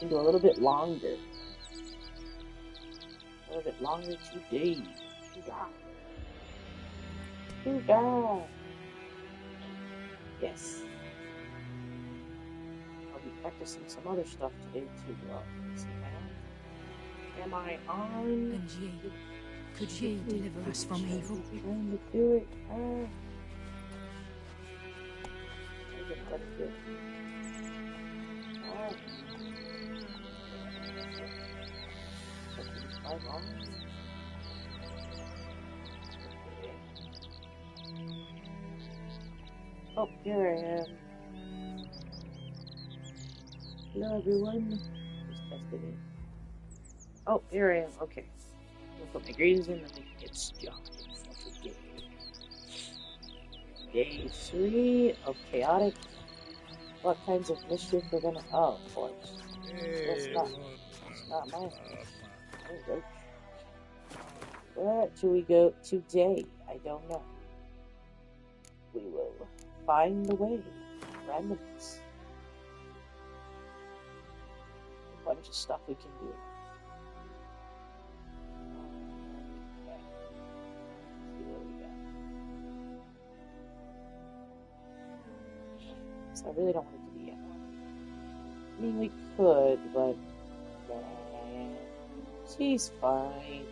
can do a little bit longer. A little bit longer today. Ooga. Yes. I'll be practicing some other stuff today too. Let's see, am I on? And ye, could ye deliver us from evil? Trying to do it. Let's do it. Alright. Oh, here I am. Hello, everyone. Just testing it. Oh, here I am. Okay. I'll put my greens in and we can get started for today. Day 3 of Chaotic. What kinds of mischief we're gonna... Oh, of course. That's not my house. Where do we go today? I don't know. We will find the way. Randomness. A bunch of stuff we can do. Okay. See what we got. So I really don't want to do the other one. I mean, we could, but she's fine.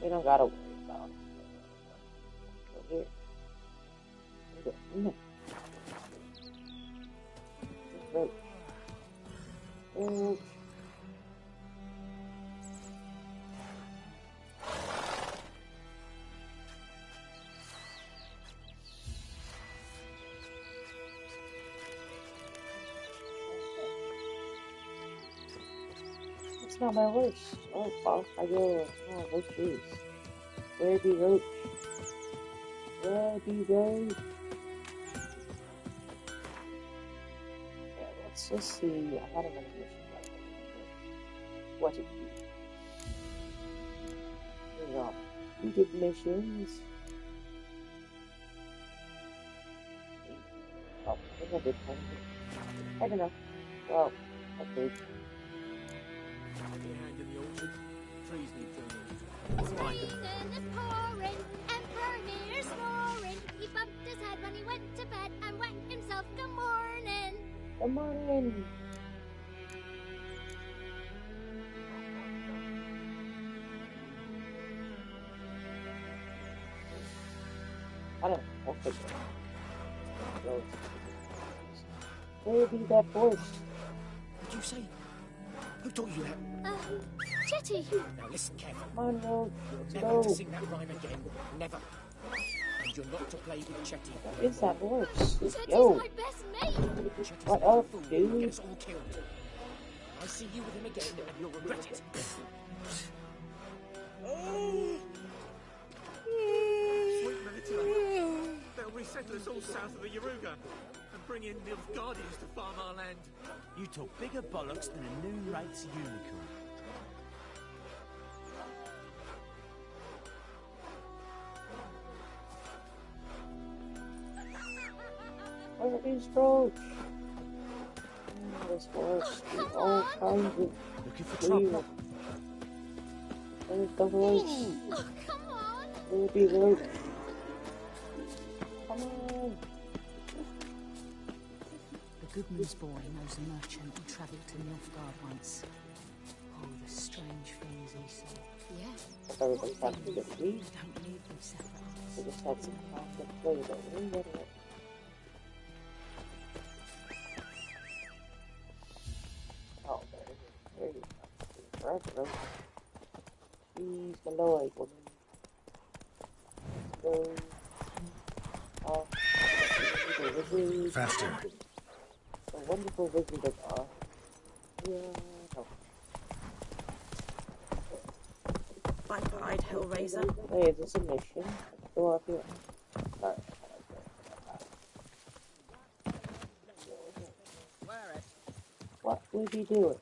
We don't gotta worry about it. Go here. Go here. Roach. Roach. It's not my worst. Oh, off I go. Oh, no trees. Where be Roach? Where be Roach? Yeah, let's just see. I had another mission. What it be? Here we go. We did missions. Oh, I think I did one. I don't know. Well, okay. Hand in the orchard. Trees need pruning. Season is pouring and Vermeer's snoring. He bumped his head when he went to bed and whacked himself good morning. Good morning. I don't know. We'll figure it out. Where be that voice? What did you say? Who taught you that? Jetty. Now listen carefully. Come on, Roach. You're never to sing that rhyme again. Never. And you're not to play with Chetty. What is that voice? Jetty's Yo. my best mate. Chetty's What a up, fool. dude? He'll get us all killed. I see you with him again and you'll regret it. Sweet Melitula. They'll resettle us all south of the Yaruga and bring in Nilfgaardians to farm our land. You talk bigger bollocks than a new rates unicorn. Where is Roach? This forest is all kinds of Looking for trouble. Where's the voice? Oh, come on. Where be Roach? Come on. The Goodman's boy knows a merchant who travelled to Nilfgaard once. Oh, the strange things he saw. Yes. Everybody's having to get leave. Don't leave them separate. We just had some time to play, but we get it. Oh, there you go. Forever, Roach. Jeez, the Lord, woman. Let's go. Oh, Faster. The wonderful wizard of Oz. Yeah, no. Bye-bye, Hellraiser. Wait, is this a mission? Let's go up here. Alright. What would he do?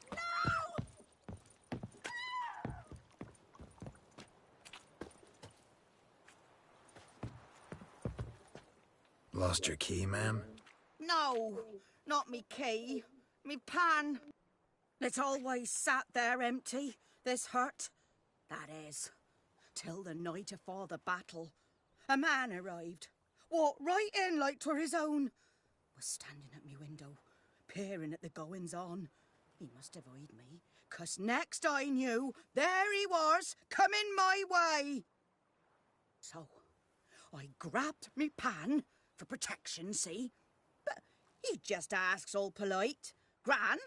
Lost your key, ma'am? No, not me key. Me pan. It's always sat there empty, this hut. That is, till the night afore the battle. A man arrived, walked right in like 'twere his own. Was standing at me window, peering at the goings-on. He must have eyed me, 'cause next I knew, there he was, coming my way. So, I grabbed me pan, for protection, see? But he just asks all polite, Gran,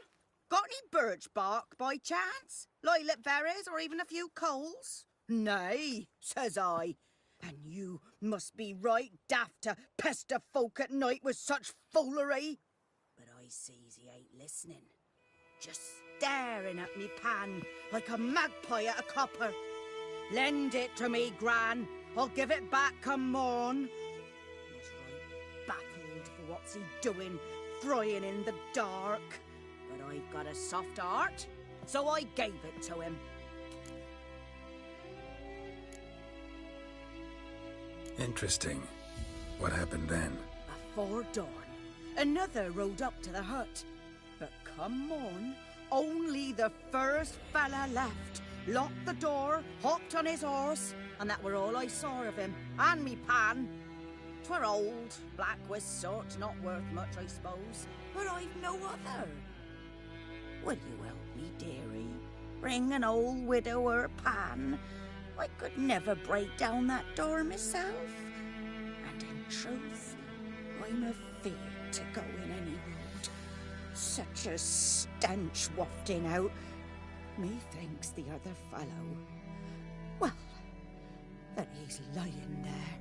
got any birch bark by chance? Lilac berries or even a few coals? Nay, says I. And you must be right daft to pester folk at night with such foolery. But I sees he ain't listening. Just staring at me pan like a magpie at a copper. Lend it to me, Gran. I'll give it back come morn. Was right baffled for what's he doing, frying in the dark. But I've got a soft heart, so I gave it to him. Interesting. What happened then? Afore dawn, another rode up to the hut. But come morn, only the first fella left. Locked the door, hopped on his horse, and that were all I saw of him, and me pan. 'Twere old, black-wist sort, not worth much, I suppose, but I've no other. Will you help me, dearie? Bring an old widower pan? I could never break down that door myself. And in truth, I'm afeard to go in any road. Such a stench wafting out. Methinks the other fellow, well, that he's lying there.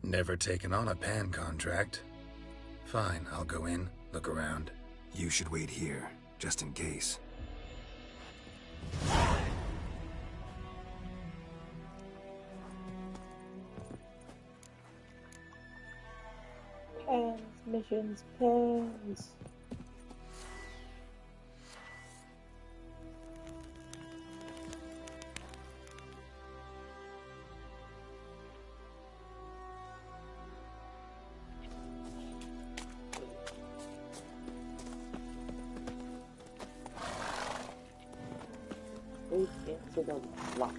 Never taken on a pan contract. Fine, I'll go in, look around. You should wait here, just in case. Pens, missions, pens. Into the lock.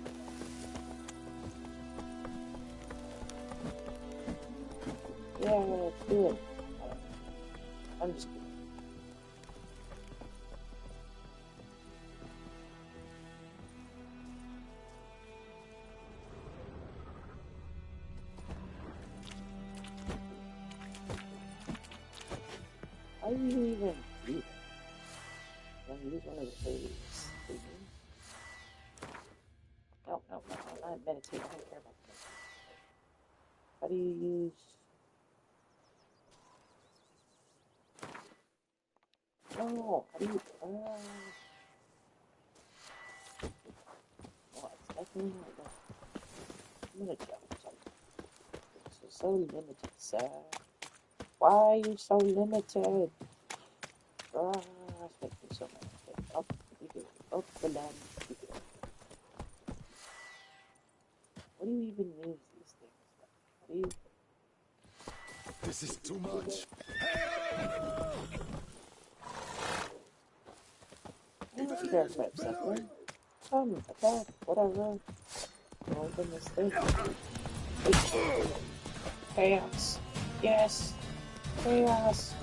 Yeah, let's do it. I'm just kidding. How do you even do that? Can I use one of the things? No, I'm not meditating. I don't care about that. How do you use... No, how do you... Oh, it's definitely not that. I'm gonna jump something. This is so limited, sir. Why are you so limited? Ah, it's making me so mad. Up, you do. Up the land, you do. What do you even use these things? How do you... This is too much. Care for something. Attack, whatever. Open this thing. Chaos. Yes. Chaos.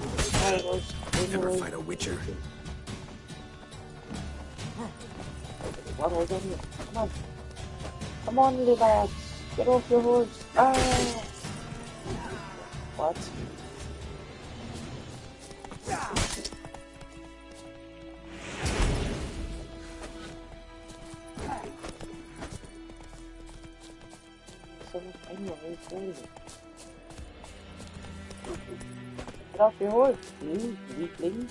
Never fight a witcher. What was on here? Come on. Come on, little lads. Get off your horse. Ah! What? So much anyway, where is it? Get off your horse, you weakling.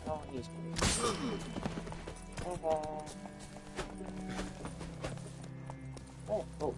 Oh, he's Oh, oh.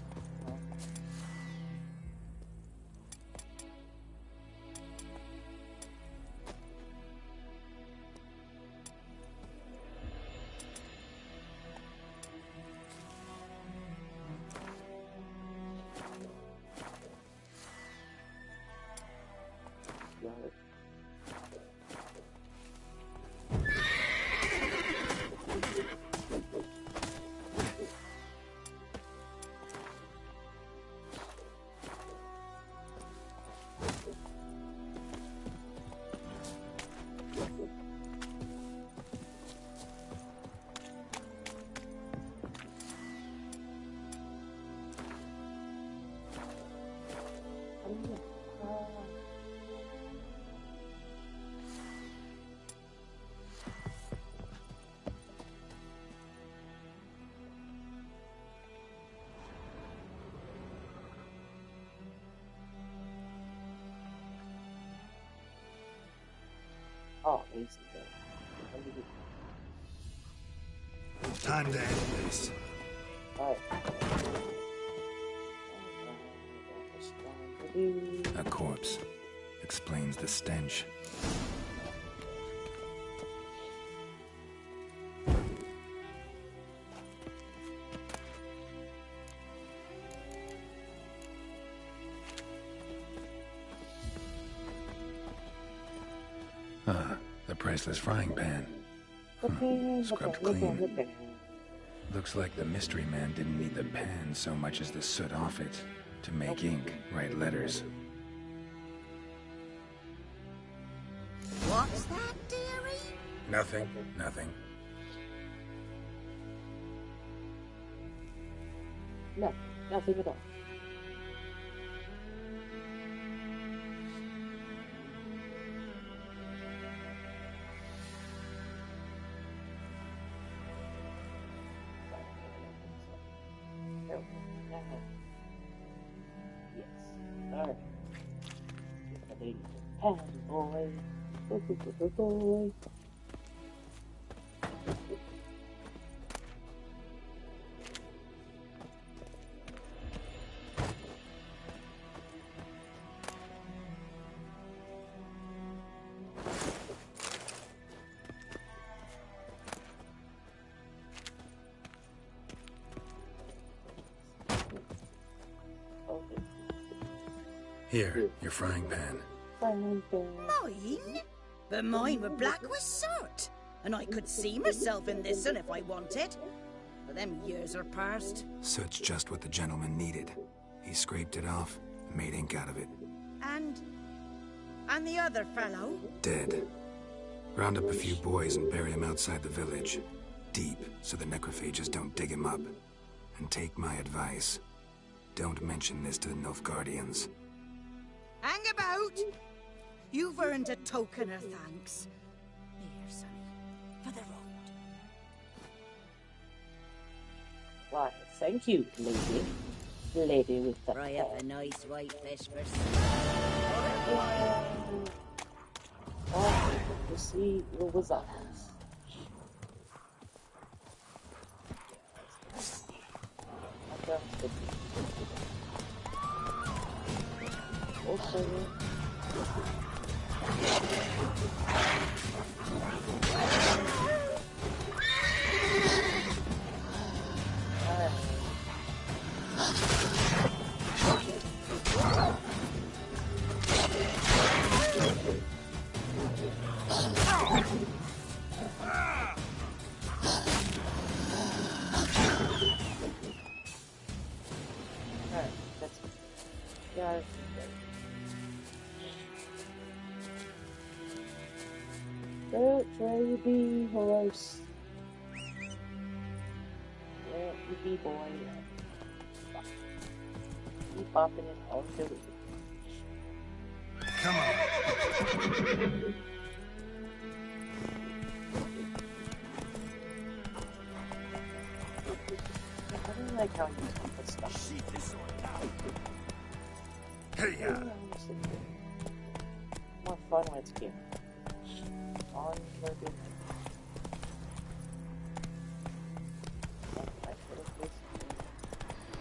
Oh, easy there. Time to end this. Alright. A corpse. Explains the stench. Ah, the priceless frying pan. Scrubbed clean. Looks like the mystery man didn't need the pan so much as the soot off it to make ink, write letters. What's that, dearie? Nothing, nothing. No, nothing at all. Boy. Boy. Here, your frying pan. Mine? But mine were black with soot, and I could see myself in this one if I wanted. But them years are past. Soot's just what the gentleman needed. He scraped it off and made ink out of it. And the other fellow? Dead. Round up a few boys and bury him outside the village. Deep, so the necrophages don't dig him up. And take my advice. Don't mention this to the Nilfgaardians. Hang about! You've earned a token of thanks. Here, sonny, for the road. Why, thank you, lady. Lady with the Fry up a nice white fish for Oh, you see, it was us. Also, baby horse. Let you be, boy. Keep bopping it all through. Come on. I don't like how you put stuff. Hey, more fun when it's here. On the good.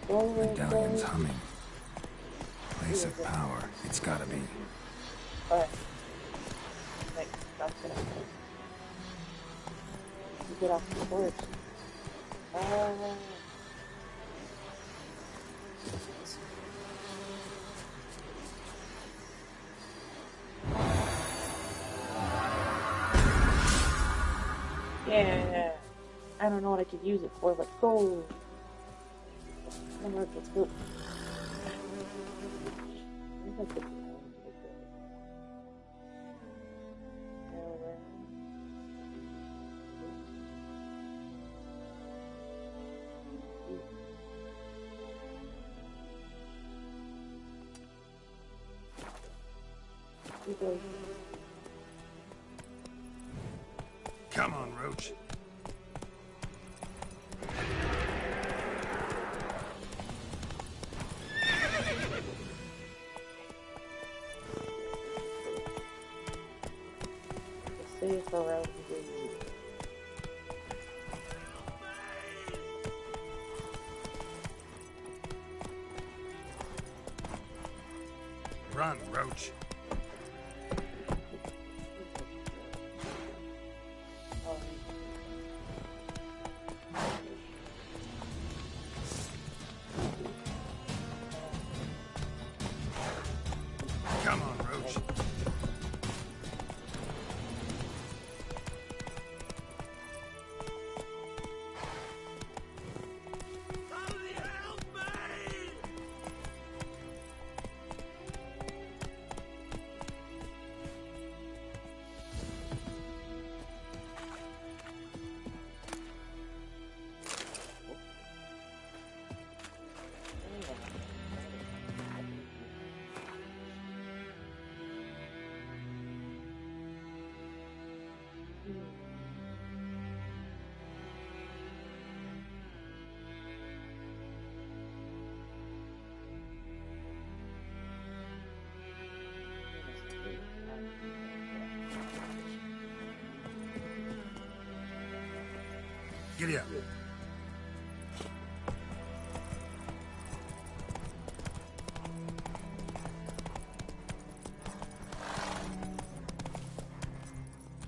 Medallion's humming. Place of power. It's gotta be. Alright. Wait, that's it. You get off the horse. Yeah. I don't know what I could use it for. Let's go. Let's go. Come on, Roach. Safe around here. Run, Roach. Come on, Roach. Somebody help me! Giddy up.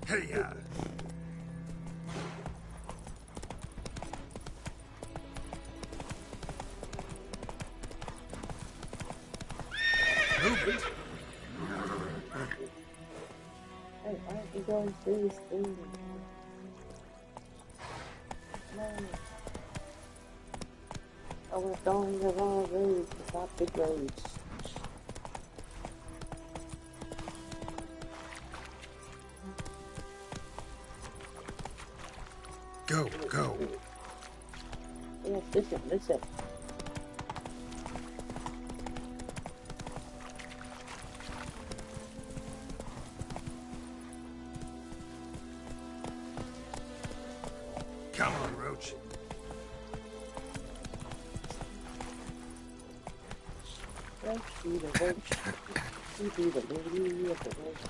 Hey-ya. Move it. Hey, why aren't you going through this thing? No. Oh, we're going the wrong roads. It's not big roads. Go, go. Yes, listen, listen. Come on, Roach. Roach, be the roach. You be the lady of the roach.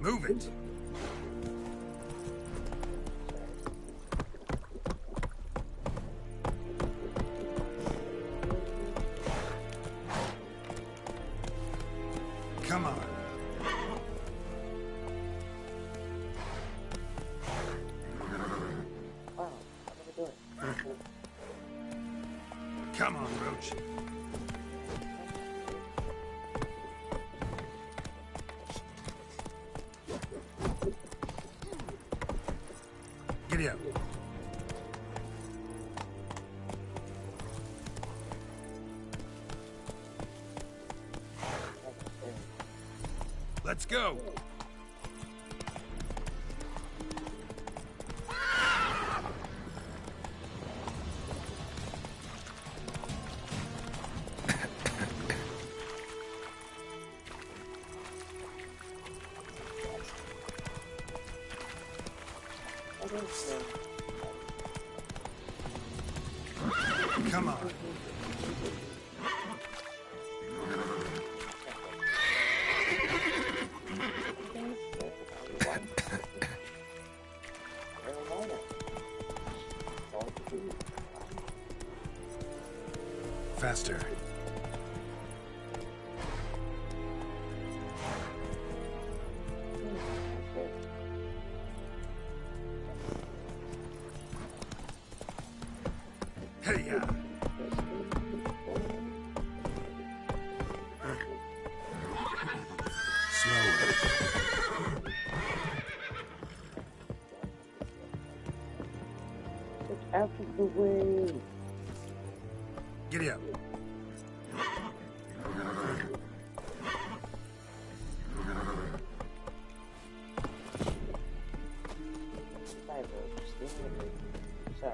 Move it. Come on. Wow, how do we do it? Come on, Roach. Giddy up. Let's go. I think so. Come on. faster. Hey-ya! Out of the way. Giddy up. So,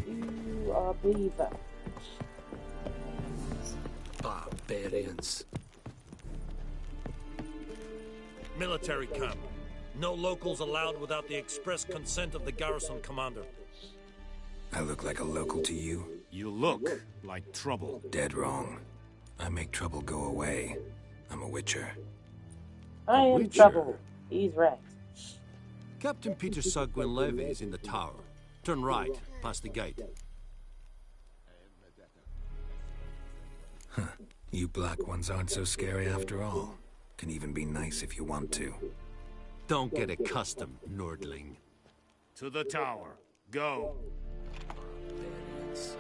you are Beaver. Barbarians. Military camp. No locals allowed without the express consent of the garrison commander. I look like a local to you? You look like trouble. Dead wrong. I make trouble go away. I'm a witcher. I am trouble. He's right. Captain Peter Sagwin Levy is in the tower. Turn right, past the gate. Huh. You black ones aren't so scary after all. Can even be nice if you want to. Don't get accustomed, Nordling. To the tower. Go. Barbarians.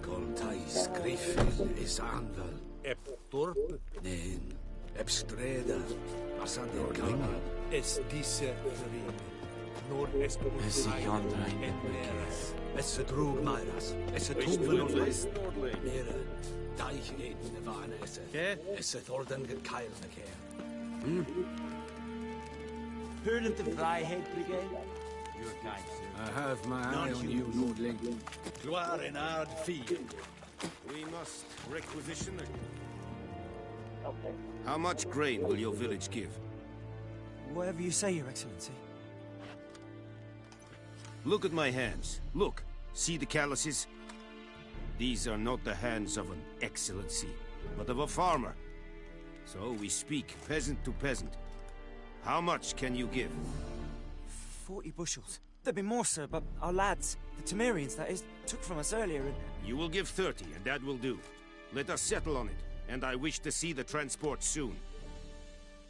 Coltais Griffin is Anvel. Eptorp. Nen. Epstreda. Nordling. Es disse verin. Nord est Es yondra in Bekeras. Es drug Myras. Es tuvel list. Nere. Deich in the Vane. Es Thorden get Kyle McCare. Heard of the Freiheit Brigade? Your kind, sir. I have my eye on you, Nordling. Gloire en ard field. We must requisition it. Okay. How much grain will your village give? Whatever you say, Your Excellency. Look at my hands. Look. See the calluses? These are not the hands of an excellency, but of a farmer. So we speak peasant to peasant. How much can you give? 40 bushels. There'd be more, sir, but our lads, the Temerians, that is, took from us earlier and... You will give 30, and that will do. Let us settle on it, and I wish to see the transport soon.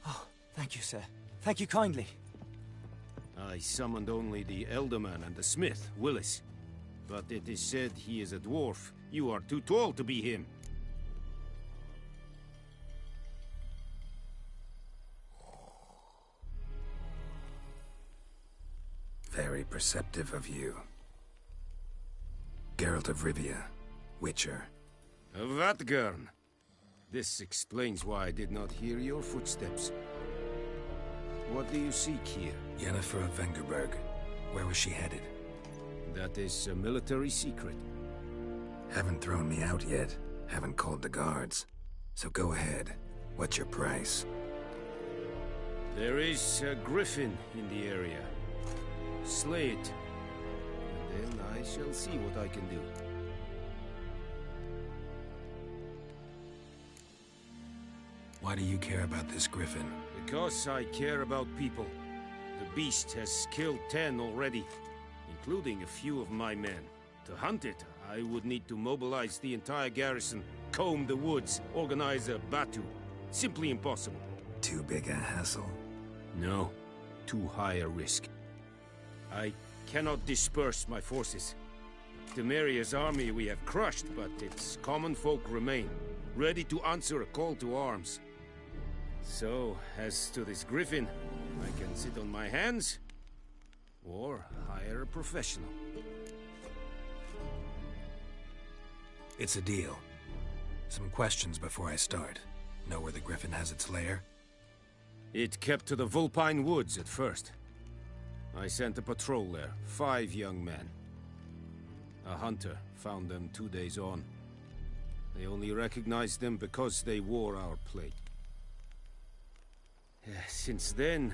Oh, thank you, sir. Thank you kindly. I summoned only the Elderman and the smith, Willis. But it is said he is a dwarf. You are too tall to be him. Very perceptive of you. Geralt of Rivia, Witcher. Vatgern. This explains why I did not hear your footsteps. What do you seek here? Yennefer of Vengerberg. Where was she headed? That is a military secret. Haven't thrown me out yet. Haven't called the guards. So go ahead. What's your price? There is a griffin in the area. Slay it. And then I shall see what I can do. Why do you care about this griffin? Because I care about people. The beast has killed 10 already, including a few of my men. To hunt it, I would need to mobilize the entire garrison, comb the woods, organize a batu. Simply impossible. Too big a hassle? No, too high a risk. I cannot disperse my forces. Temeria's army we have crushed, but its common folk remain, ready to answer a call to arms. So, as to this griffin, I can sit on my hands, or hire a professional. It's a deal. Some questions before I start. Know where the griffin has its lair? It kept to the Vulpine Woods at first. I sent a patrol there, 5 young men. A hunter found them 2 days on. They only recognized them because they wore our plate. Since then,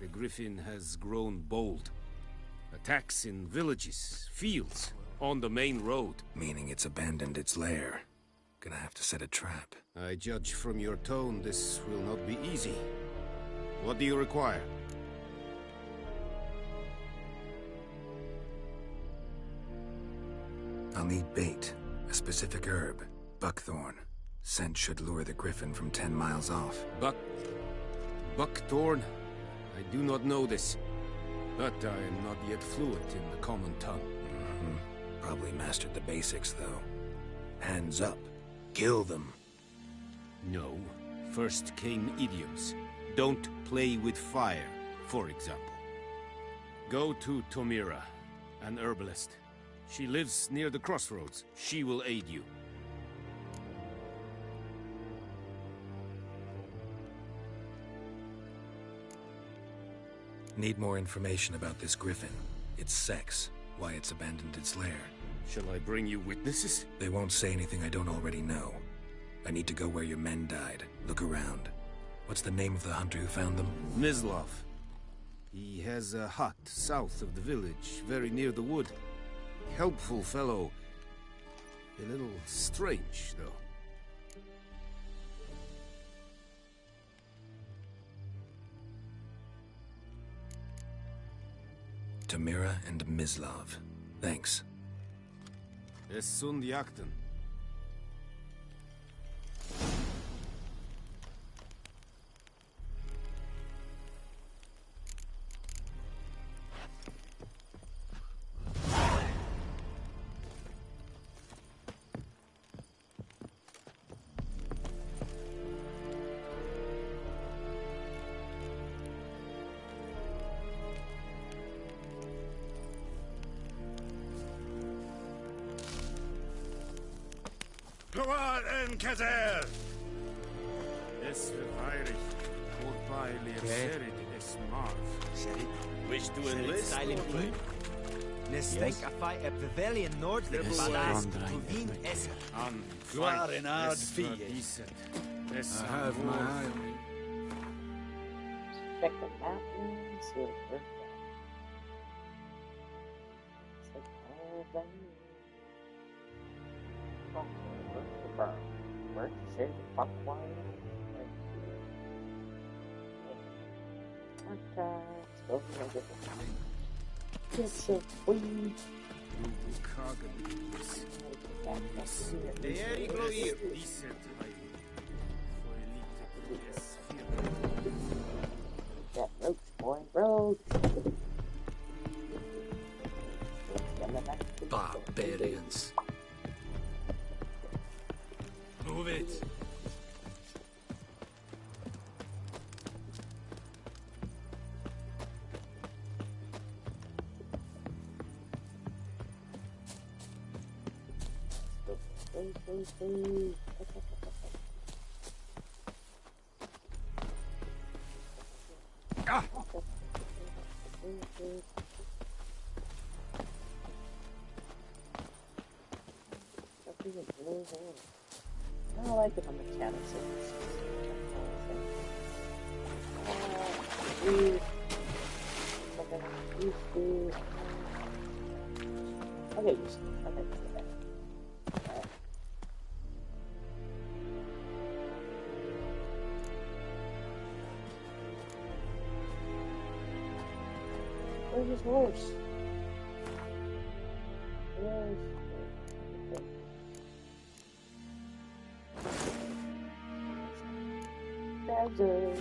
the griffin has grown bold. Attacks in villages, fields, on the main road. Meaning it's abandoned its lair. Gonna have to set a trap. I judge from your tone this will not be easy. What do you require? I'll need bait, a specific herb, buckthorn. Scent should lure the griffin from 10 miles off. Buckthorn? I do not know this, but I am not yet fluent in the common tongue. Probably mastered the basics, though. Hands up. Kill them. No. First came idioms. Don't play with fire, for example. Go to Tomira, an herbalist. She lives near the crossroads. She will aid you. Need more information about this griffin. Its sex, why it's abandoned its lair. Shall I bring you witnesses? They won't say anything I don't already know. I need to go where your men died. Look around. What's the name of the hunter who found them? Mislav. He has a hut south of the village, very near the wood. Helpful fellow. A little strange, though. Tomira and Mislav. Thanks. Es sunt jakten. Gloire en Kazer! Es verheirig. Vorbei serid es marv. Wish to enlist? Nestek a fight a pavilion nordlich balas to wien es An Gloire en ard fie. I have my eye on you. Check the mountains, see what we're It's like caravan. Where to say the fuck why? Let's go for a different time. It's a queen. That roach, boy, roach. Barbarians. Move it. Ah! I don't like it on the channel, so I'll get used to it. I'll get used to that. Alright. Where's his horse? Where's... Okay. Deserts.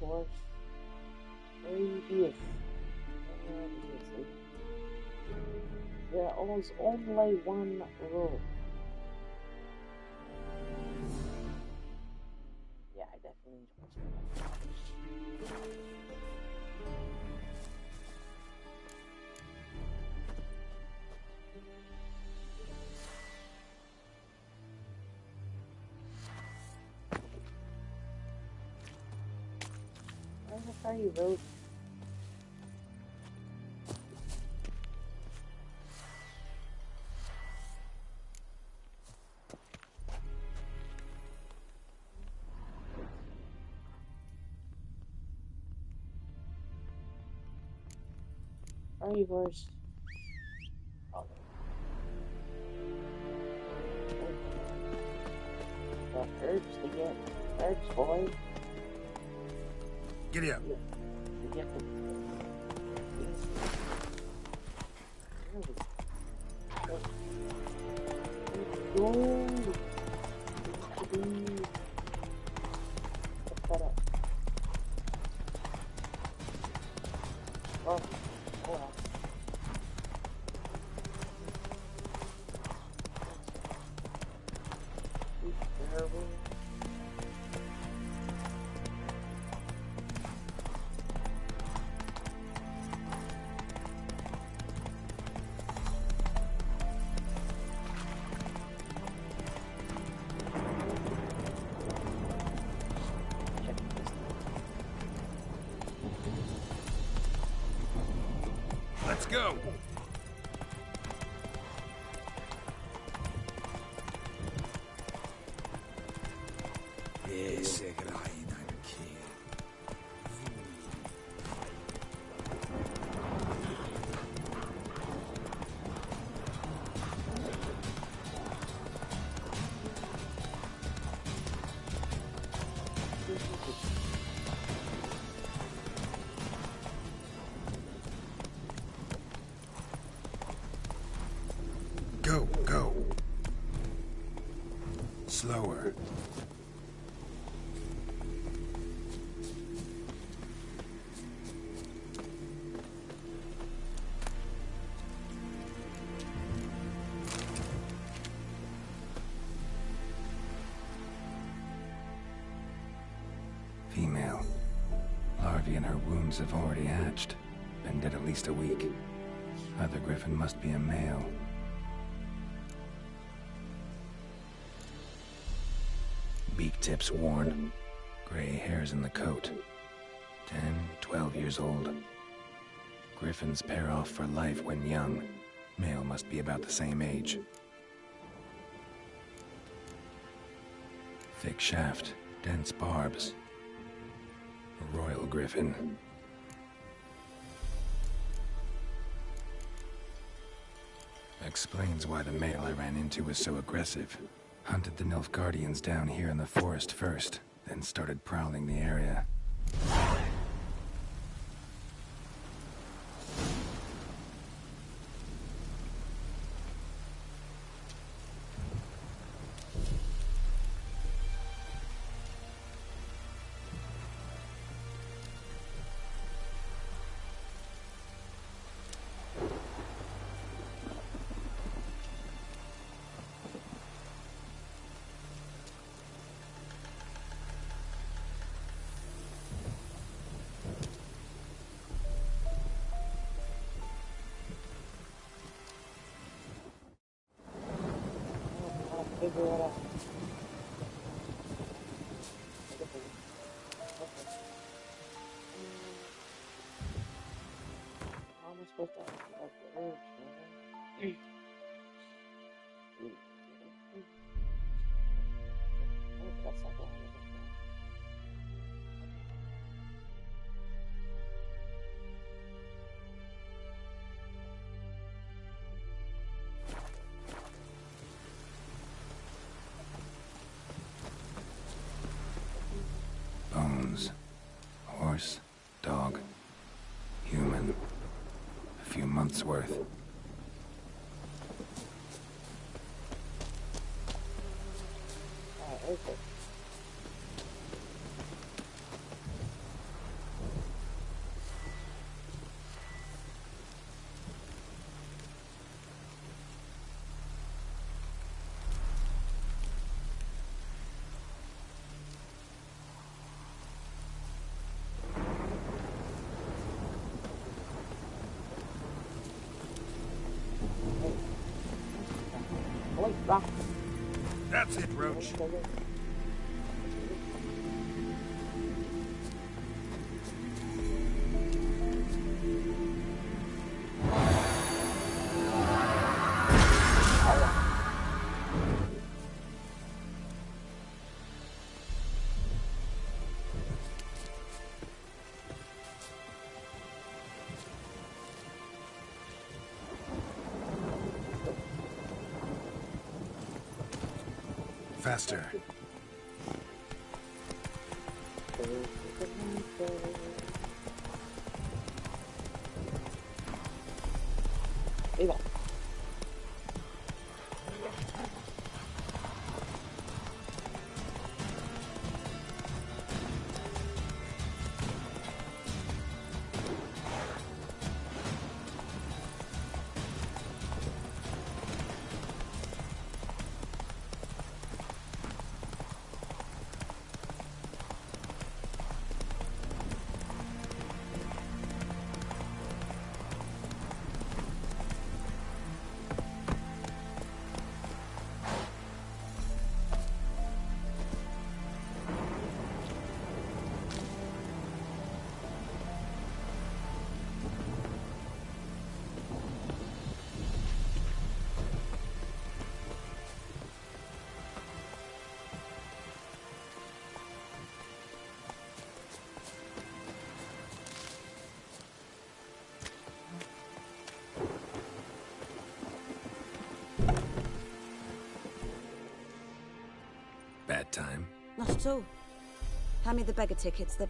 Horse. Previous. There is only one rule. Yeah, I definitely need horse. Where the fuck are you, Roach? Where are you, horse? herbs to get. Herbs, boy. Giddy up. You get the... Let's go. Go, go. Slower. Female. Larvae in her wombs have already hatched. Been dead at least a week. Other griffin must be a male. Beak tips worn. Gray hairs in the coat. 10, 12 years old. Griffins pair off for life when young. Male must be about the same age. Thick shaft, dense barbs. A royal griffin. Explains why the male I ran into was so aggressive. Hunted the Nilfgaardians down here in the forest first, then started prowling the area. Figure it out. How am I supposed to like the herbs, man? That's not the one. Horse, dog, human. A few months' worth. Okay. That's it, Roach. Faster. Ahí va. Bad time? Not at all. Hand me the beggar tickets, the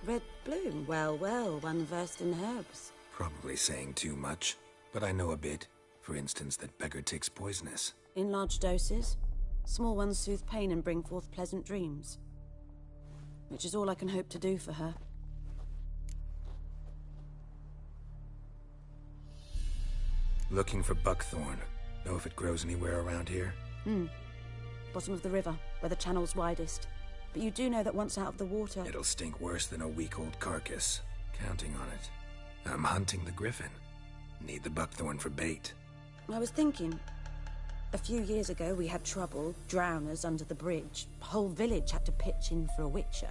red bloom. Well, well, one versed in herbs. Probably saying too much, but I know a bit. For instance, that beggar tick's poisonous. In large doses. Small ones soothe pain and bring forth pleasant dreams. Which is all I can hope to do for her. Looking for buckthorn. Know if it grows anywhere around here? Bottom of the river, where the channel's widest. But you do know that once out of the water... It'll stink worse than a week-old carcass. Counting on it. I'm hunting the griffin. Need the buckthorn for bait. I was thinking... A few years ago, we had trouble, drowners under the bridge. The whole village had to pitch in for a witcher.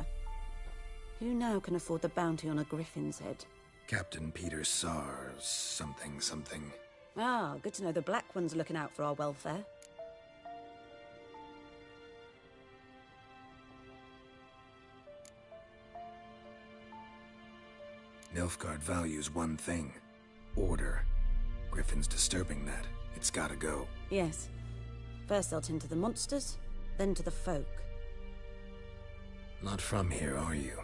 Who now can afford the bounty on a griffin's head? Captain Peter Sars, something. Ah, good to know the Black One's looking out for our welfare. Nilfgaard values one thing. Order. Griffin's disturbing that. It's gotta go. Yes. First they'll tend to the monsters, then to the folk. Not from here, are you?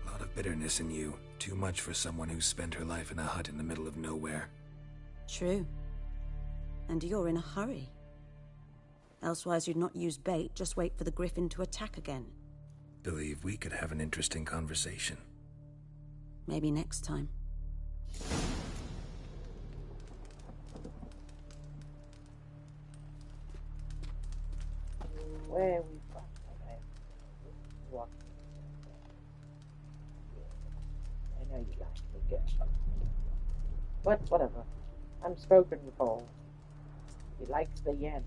A lot of bitterness in you. Too much for someone who's spent her life in a hut in the middle of nowhere. True. And you're in a hurry. Elsewise you'd not use bait, just wait for the griffin to attack again. Believe we could have an interesting conversation. Maybe next time. Where we from? Okay. Walk. I know you like to get. But whatever. I'm spoken for. He likes the yen.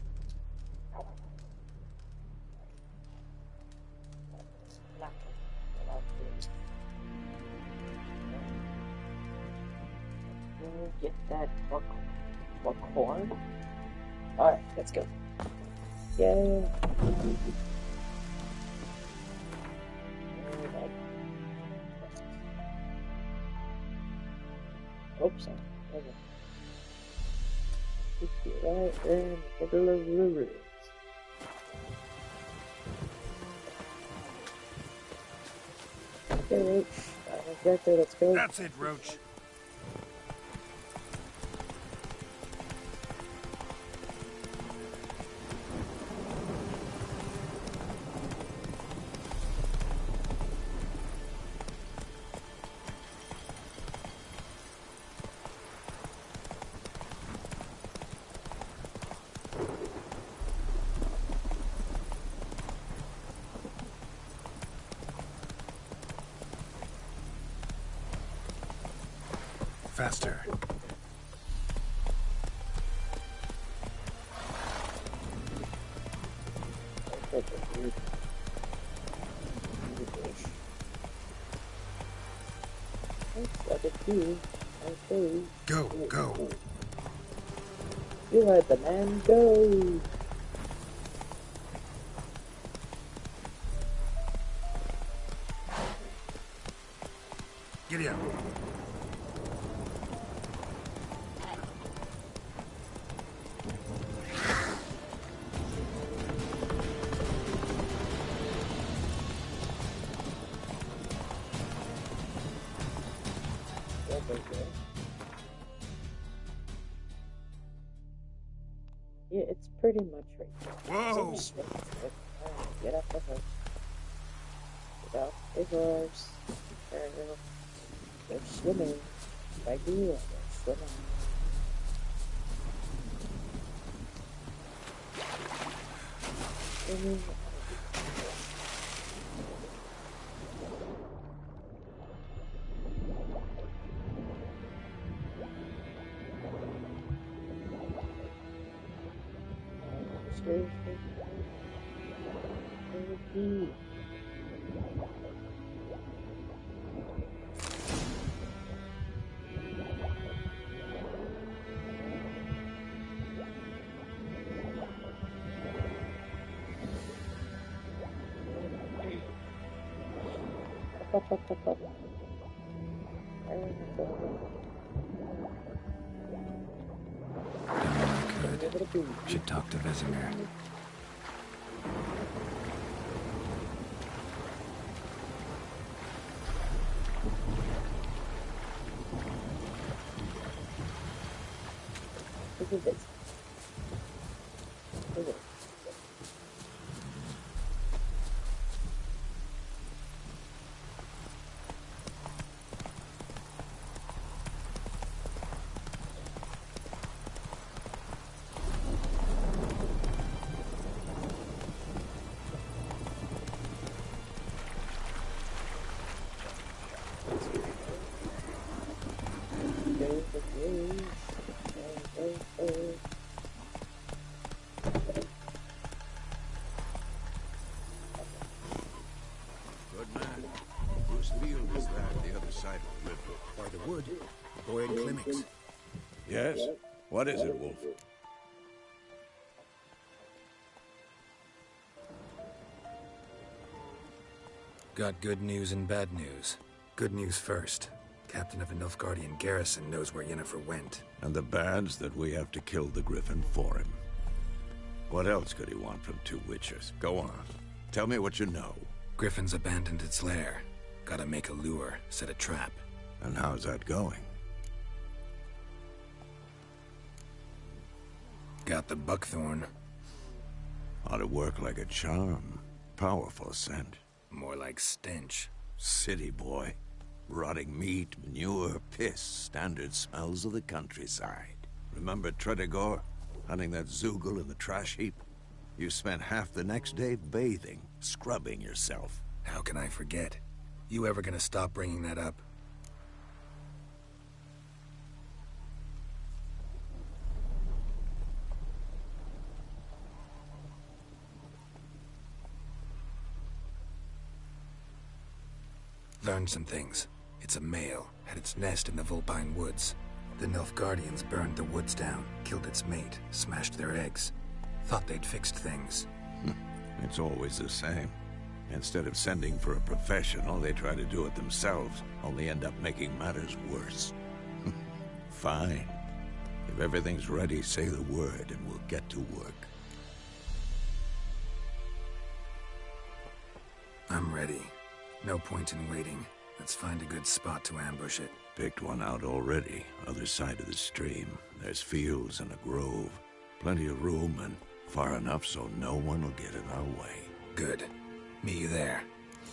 Get that buckhorn. Alright, let's go. Yay. Oops, sorry. Okay. Right in the middle of the ruins. Okay, Roach. Right there, let's go. That's it, Roach. Faster. Go, go. You let the man go. Giddy up. right there. Yeah, it's pretty much right there. Whoa! Alright, get off the horse. Get off the horse. They're swimming. Right here, they're swimming. Swimming. Should talk to Vesemir. Look at this. Look at this. Good man. Whose field is that the other side of the river? By the wood. Boyd Climmix. Yes? What is it, Wolf? Got good news and bad news. Good news first. Captain of a Nilfgaardian garrison knows where Yennefer went. And the bad's that we have to kill the Griffin for him. What else could he want from two witches? Go on. Tell me what you know. Griffin's abandoned its lair. Gotta make a lure, set a trap. And how's that going? Got the buckthorn. Ought to work like a charm. Powerful scent. More like stench. City boy. Rotting meat, manure, piss. Standard smells of the countryside. Remember Tredegor? Hunting that Zoogle in the trash heap? You spent half the next day bathing, scrubbing yourself. How can I forget? You ever gonna stop bringing that up? Learned some things. It's a male, had its nest in the Vulpine Woods. The Nilfgaardians burned the woods down, killed its mate, smashed their eggs. Thought they'd fixed things. It's always the same. Instead of sending for a professional, they try to do it themselves, only end up making matters worse. Fine. If everything's ready, say the word and we'll get to work. I'm ready. No point in waiting. Let's find a good spot to ambush it. Picked one out already, other side of the stream. There's fields and a grove. Plenty of room and far enough so no one will get in our way. Good. Meet you there.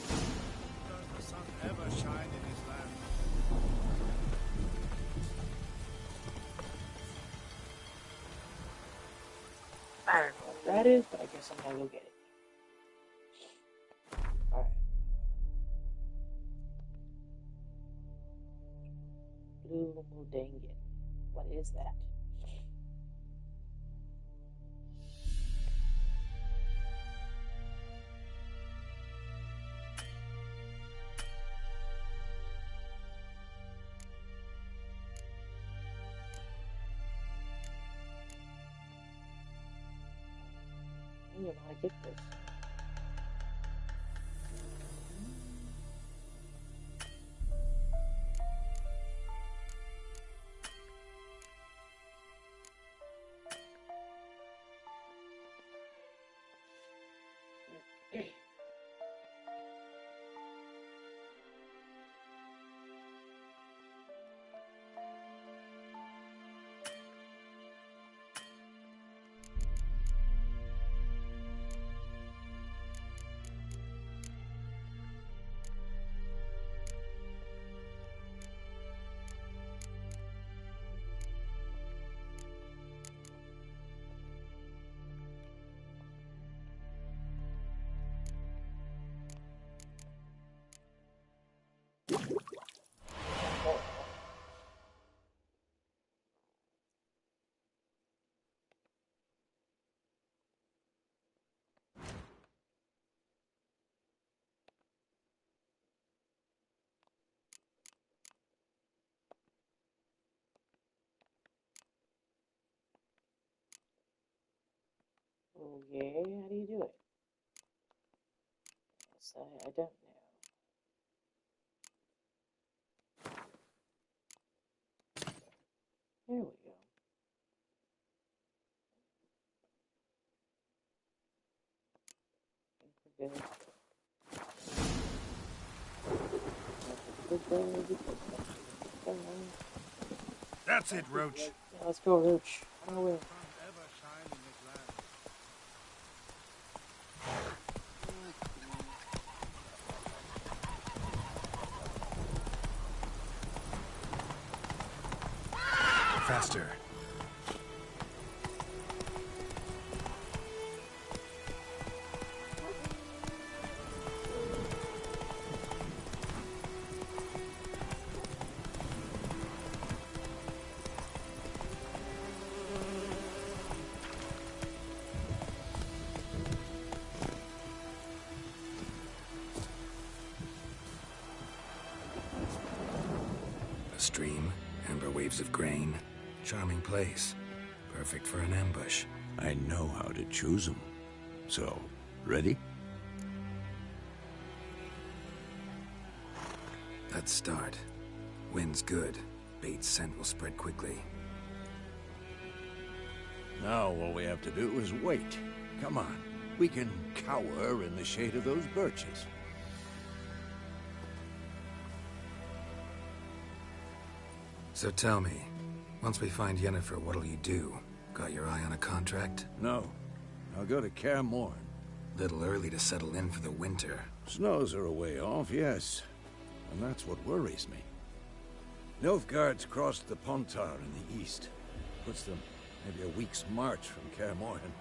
Does the sun ever shine in his land? I don't know what that is, but I guess I'm gonna go get it. Alright. Blue Mudangan. What is that? I don't know how to get this. Oh, yeah? How do you do it? Yes, I don't know. There we go. Good. That's it, Roach. Yeah, let's go, Roach. On our way. Faster. A stream, amber waves of grain. Charming place. Perfect for an ambush. I know how to choose them. So, ready? Let's start. Wind's good. Bait's scent will spread quickly. Now all we have to do is wait. Come on. We can cower in the shade of those birches. So tell me, once we find Yennefer, what'll you do? Got your eye on a contract? No. I'll go to Kaer Morhen. Little early to settle in for the winter. Snows are a way off, yes. And that's what worries me. Nilfgaard's crossed the Pontar in the east. Puts them maybe a week's march from Kaer Morhen.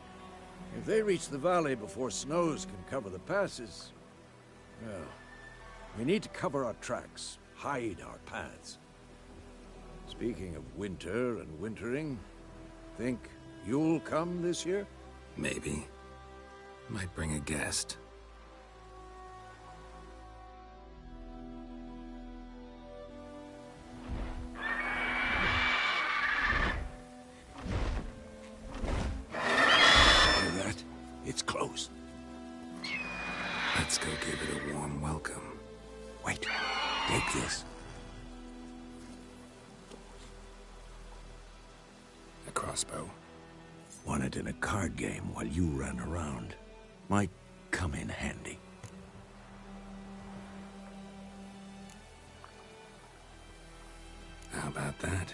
If they reach the valley before snows can cover the passes... well, we need to cover our tracks, hide our paths. Speaking of winter and wintering, think you'll come this year? Maybe. Might bring a guest. Hear that? It's close. Let's go give it a warm welcome. Wait, take this. A crossbow. Won it in a card game while you ran around. Might come in handy. How about that?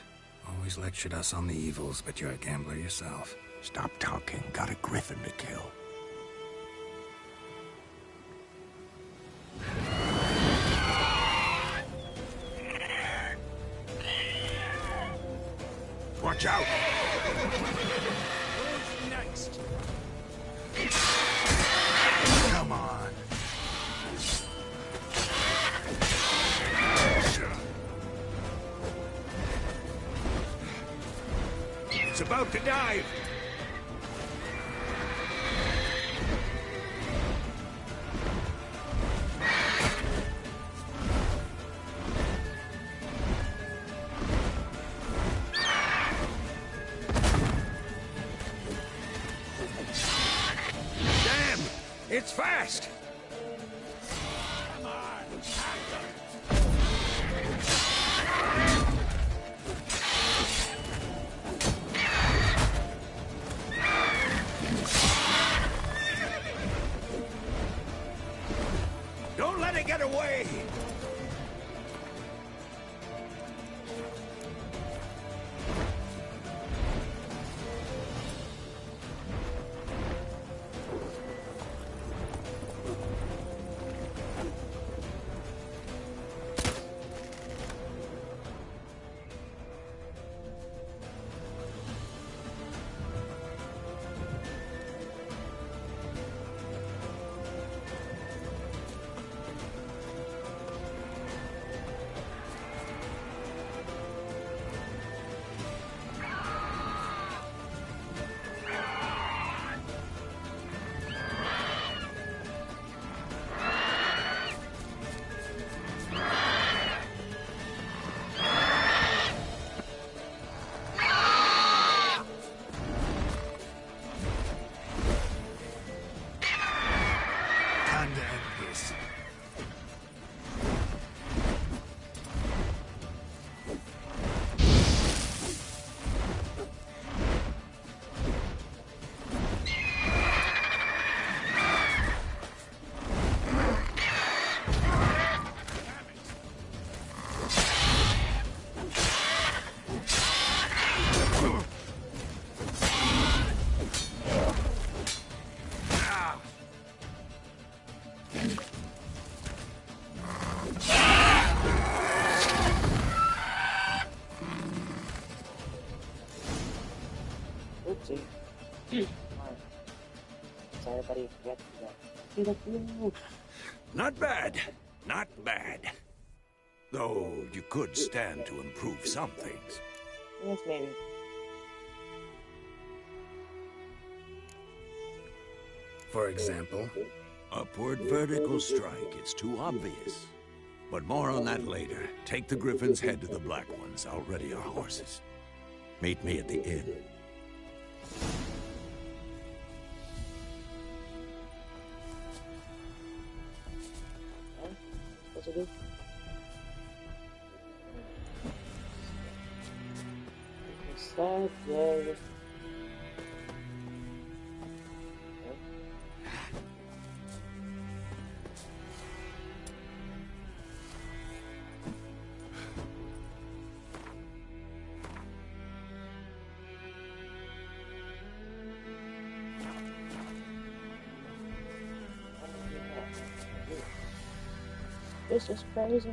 Always lectured us on the evils, but you're a gambler yourself. Stop talking. Got a griffin to kill. Watch out! Who's next? Come on. It's about to dive. Damn! It's fast! Come on! Don't let it get away! see. Alright. So everybody forget to go. See the view. Not bad. Not bad. Though you could stand to improve some things. Yes, maybe. For example? Upward vertical strike. It's too obvious. But more on that later. Take the Griffin's head to the Black Ones. I'll ready our horses. Meet me at the inn. What's it do? Sad, yay. This is crazy.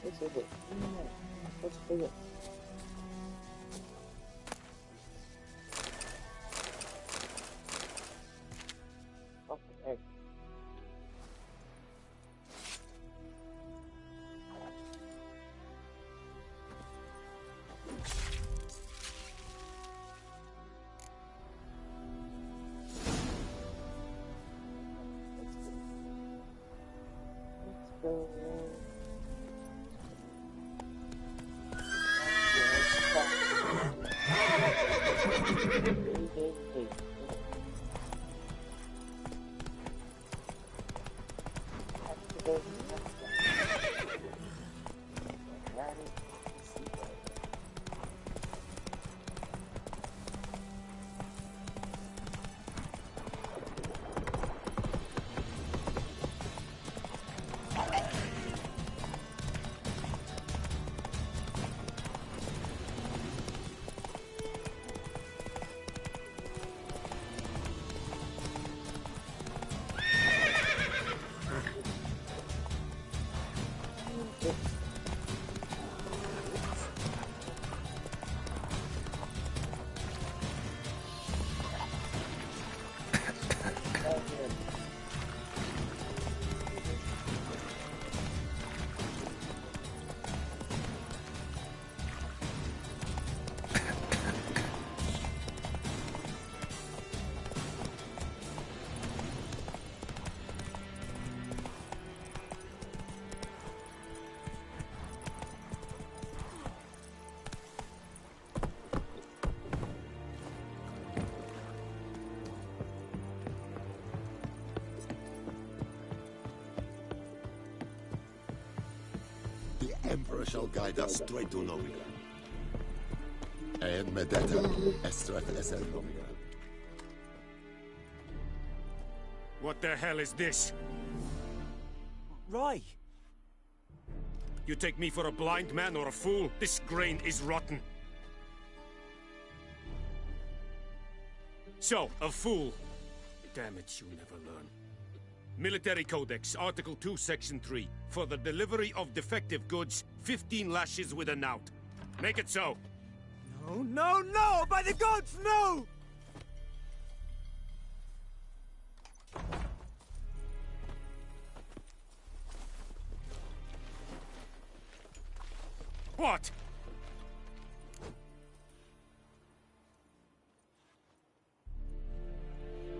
This is it. Let's do it. The Emperor shall guide us straight to Novigrad. And Medetta estret esel Novigrad. What the hell is this? Rye! You take me for a blind man or a fool? This grain is rotten. So, a fool. Damn it, you never learn. Military Codex, Article 2, Section 3. For the delivery of defective goods, 15 lashes with a knout. Make it so. No, no, no! By the gods, no! What?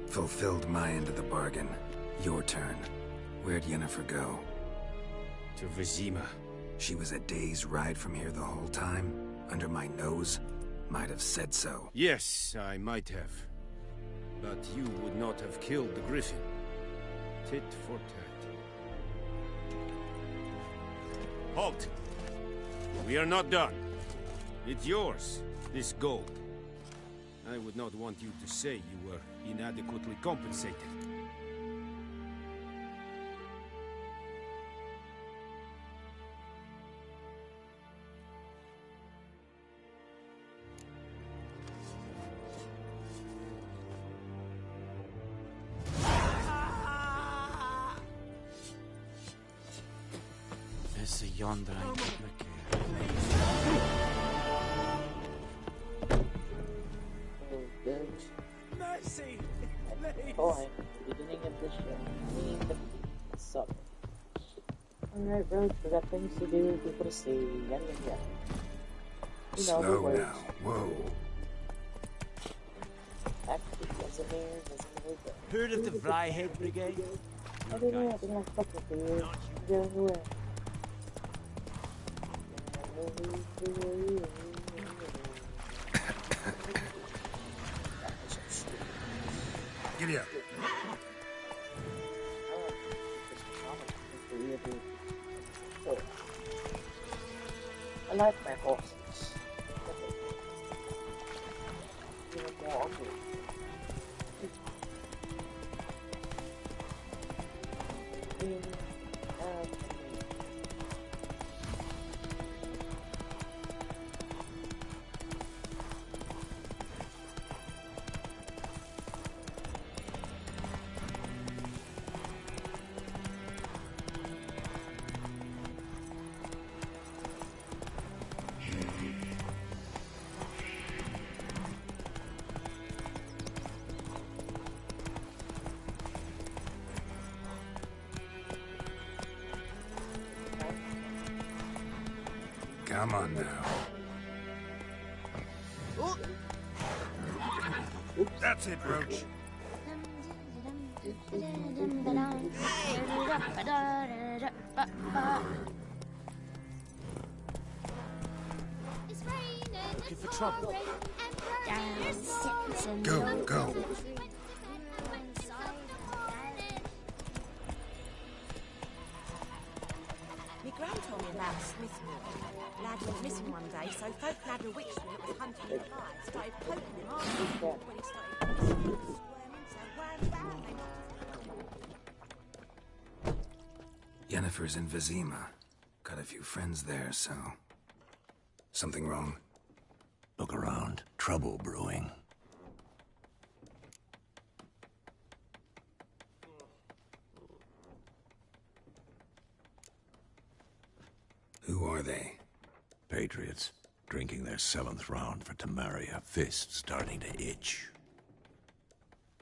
Fulfilled my end of the bargain. Your turn. Where'd Yennefer go? To Vizima. She was a day's ride from here the whole time? Under my nose? Might have said so. Yes, I might have. But you would not have killed the Griffin. Tit for tat. Halt! We are not done. It's yours, this gold. I would not want you to say you were inadequately compensated. Så yonder I get Mercy! Point. Beginning of the show. Beginning of the sub. Alright, Roach, we got things to do, people to see, yada yada yada. You know, Slow now. Whoa. Actually, Vesemir. Heard of the Fryhead Brigade? I don't know, I've been like fuck with you. Go away. Giddy up. I like my horses. Even more ugly. Come on now. That's it, Roach. Looking for trouble. Go, go. My gran told me about Smithwood. Lad was missing one day, so folk lad a witch that was hunting the fire started poking him after. When he started squirming, so wham bam, they knocked his Yennefer's in Vizima. Got a few friends there, so... Something wrong? Look around. Trouble brewing. Who are they? Patriots. Drinking their 7th round for Temeria. Fist starting to itch.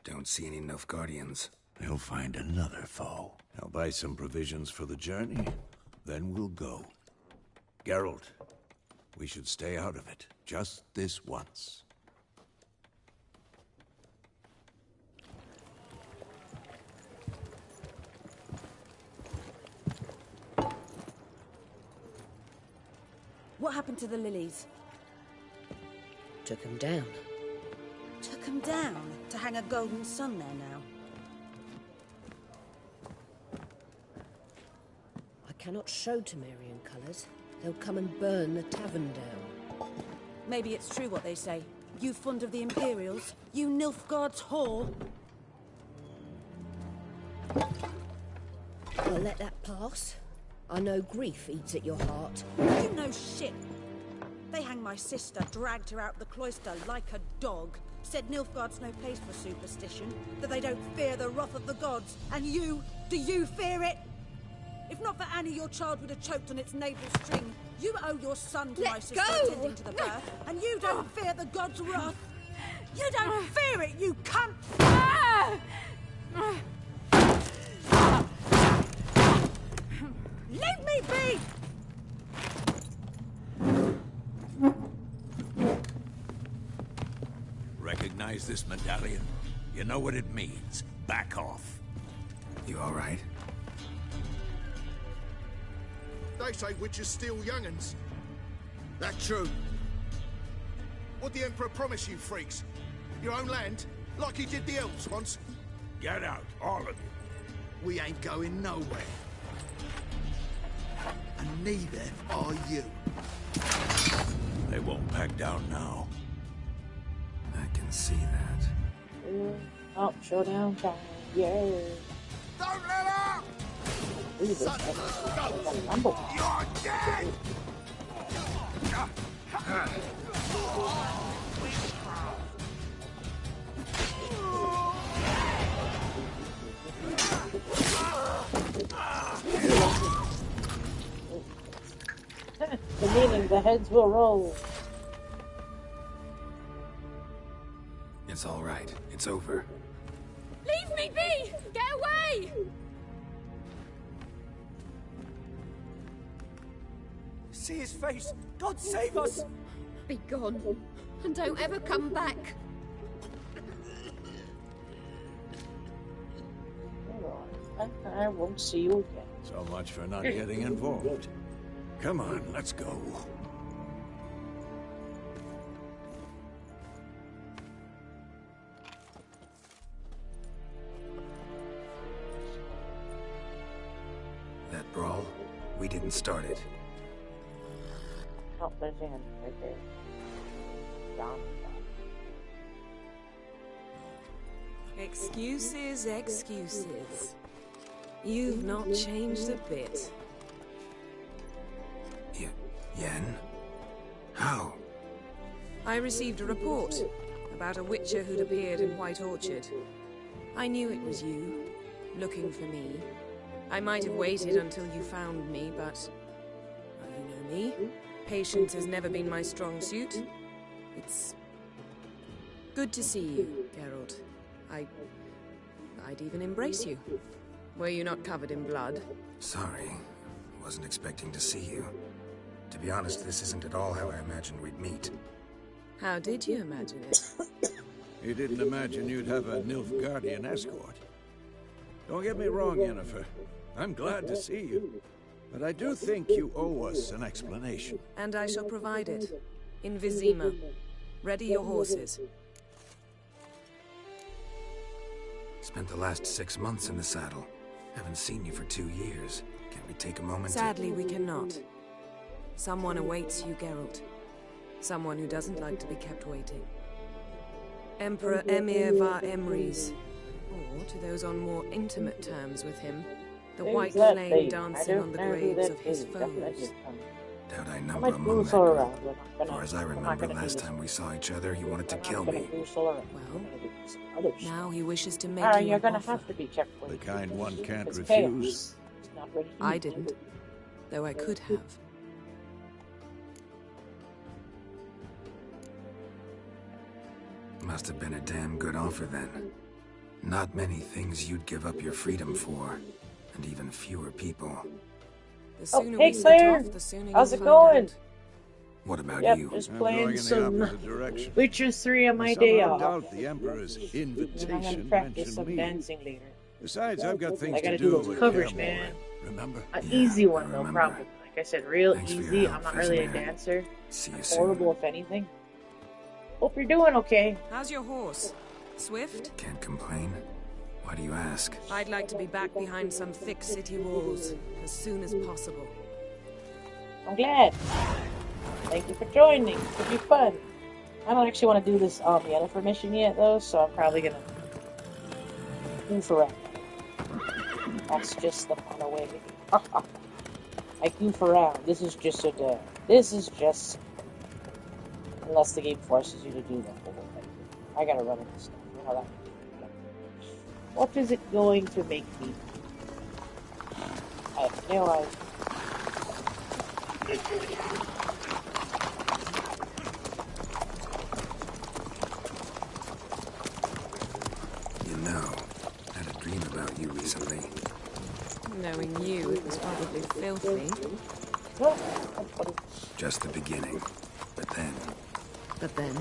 Don't see any Nilfgaardians. They'll find another foe. I'll buy some provisions for the journey. Then we'll go. Geralt, we should stay out of it. Just this once. What happened to the lilies? Took them down. Took them down to hang a golden sun there now. I cannot show Temerian colours. They'll come and burn the tavern down. Maybe it's true what they say. You fond of the Imperials? You Nilfgaard's whore? I'll let that pass. I know grief eats at your heart. You know shit. They hanged my sister, dragged her out the cloister like a dog. Said Nilfgaard's no place for superstition, that they don't fear the wrath of the gods. And you, do you fear it? If not for Annie, your child would have choked on its navel string. You owe your son to my sister attending to the birth, and you don't fear the gods' wrath. You don't fear it, you cunt! Leave me be! Recognize this medallion? You know what it means. Back off. You all right? They say witches steal young'uns. That true? What'd the Emperor promise you, freaks? Your own land? Like he did the elves once? Get out, all of you. We ain't going nowhere. And neither are you. They won't back down now. I can see that. Oh, showdown time. Yeah. Don't let up! Son of a gun! You're dead! The meaning the heads will roll. It's all right. It's over. Leave me be! Get away! See his face! God save us! Be gone, and don't ever come back. I won't see you again. So much for not getting involved. Come on, let's go. That brawl, we didn't start it. Oh, there's him right there. Down. Excuses, excuses. You've not changed a bit. Yen? How? I received a report about a witcher who'd appeared in White Orchard. I knew it was you, looking for me. I might have waited until you found me, but... well, you know me. Patience has never been my strong suit. It's... good to see you, Geralt. I'd even embrace you. Were you not covered in blood? Sorry. Wasn't expecting to see you. To be honest, this isn't at all how I imagined we'd meet. How did you imagine it? You didn't imagine you'd have a Nilfgaardian escort. Don't get me wrong, Yennefer. I'm glad to see you. But I do think you owe us an explanation. And I shall provide it. In Vizima. Ready your horses. Spent the last 6 months in the saddle. Haven't seen you for 2 years. Can't we take a moment Sadly, we cannot. Someone awaits you, Geralt. Someone who doesn't like to be kept waiting. Emperor Emir var Emrys. Or, to those on more intimate terms with him, the White Flame dancing on the graves of his foes. Doubt I number among that group. As far as I remember, last time we saw each other, he wanted to kill me. Well, now he wishes to make you You're an gonna offer. have to be kept The waiting. kind one can't It's refuse. chaos. It's not ready to I eat. didn't, though I could have. Must have been a damn good offer then. Not many things you'd give up your freedom for, and even fewer people. The sooner hey we set Claire, off, the sooner how's you'll it find going? out. What about Yep, you? just I'm playing going in the some opposite direction. Witcher 3 on my Some day don't off. doubt the Emperor's And I'm gonna invitation practice mentioned some me. dancing later. Besides, I've got things I gotta to do do those with covers, Kaer man. Morhen. Remember? An easy one, no problem. Like I said, real Thanks for your easy. help, I'm not really a Vesemir. dancer. See you I'm soon. horrible, if anything. Hope you're doing okay. How's your horse? Swift? Can't complain. Why do you ask? I'd like to be back behind some thick city walls as soon as possible. I'm glad. Thank you for joining. It'll be fun. I don't actually want to do this Yennefer mission yet, though, so I'm probably gonna goof around. That's just the fun away. I goof around. This is just a day. This is just... unless the game forces you to do the whole thing. I gotta run into stuff. You know that. What is it going to make me? I have no idea. You know, I had a dream about you recently. Knowing you, it was probably filthy. Just the beginning. But then... But then...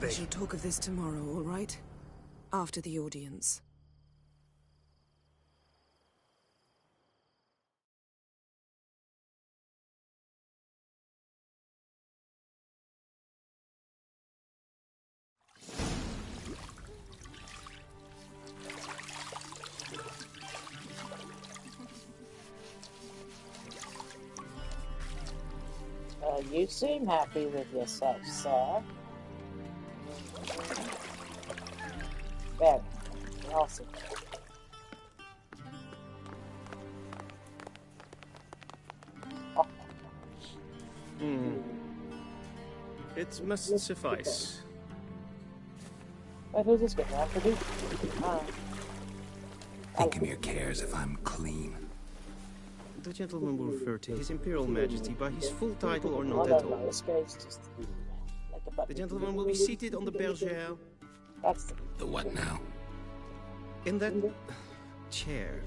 We shall talk of this tomorrow, all right? After the audience. You seem happy with yourself, sir. Very awesome. It must suffice. Wait, who's this guy? Anthony? Inkemir cares if I'm clean. The gentleman will refer to His Imperial Majesty by his full title or not at all. This guy's just like The gentleman will be seated on the bergère. That's the what now? In that chair.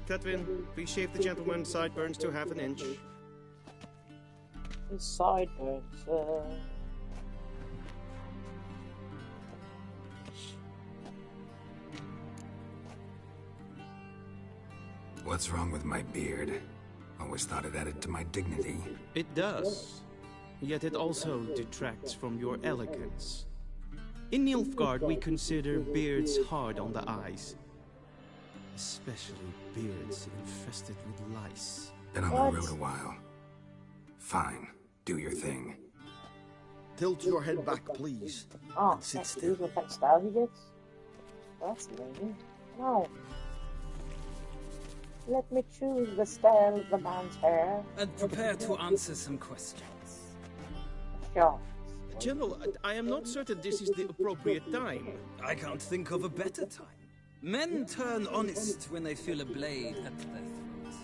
Cutwin, please shave the gentleman's sideburns to half an inch. His sideburns, What's wrong with my beard? Always thought it added to my dignity. It does. Yet it also detracts from your elegance. In Nilfgaard, we consider beards hard on the eyes. Especially beards infested with lice. Been on the road a while. Fine. Do your thing. Tilt your head back, please. Oh, and sit still. what kind of style he gets? That's amazing. No. Let me choose the style of the man's hair. And prepare to answer some questions. Sure. General, I am not certain this is the appropriate time. I can't think of a better time. Men turn honest when they feel a blade at their throat.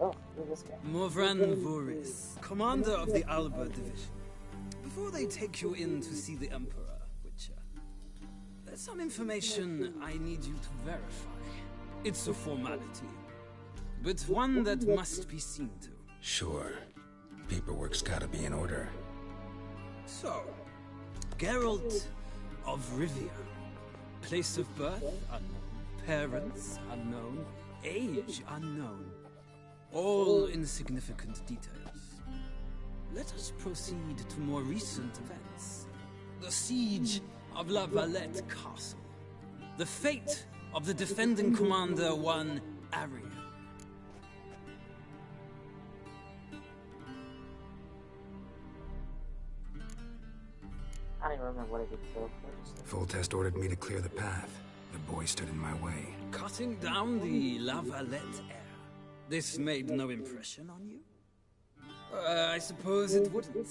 Oh, who's this guy? Morvran Voorhis, commander of the Alba Division. Before they take you in to see the Emperor, Witcher, there's some information I need you to verify. It's a formality, but one that must be seen to. Sure. Paperwork's gotta be in order. So, Geralt of Rivia. Place of birth unknown. Parents unknown. Age unknown. All insignificant details. Let us proceed to more recent events. The siege of La Valette Castle. The fate of the defending commander, one Arya. I don't even remember what I did before. Foltest ordered me to clear the path. The boy stood in my way. Cutting down the La Valette heir. This made no impression on you? I suppose it wouldn't.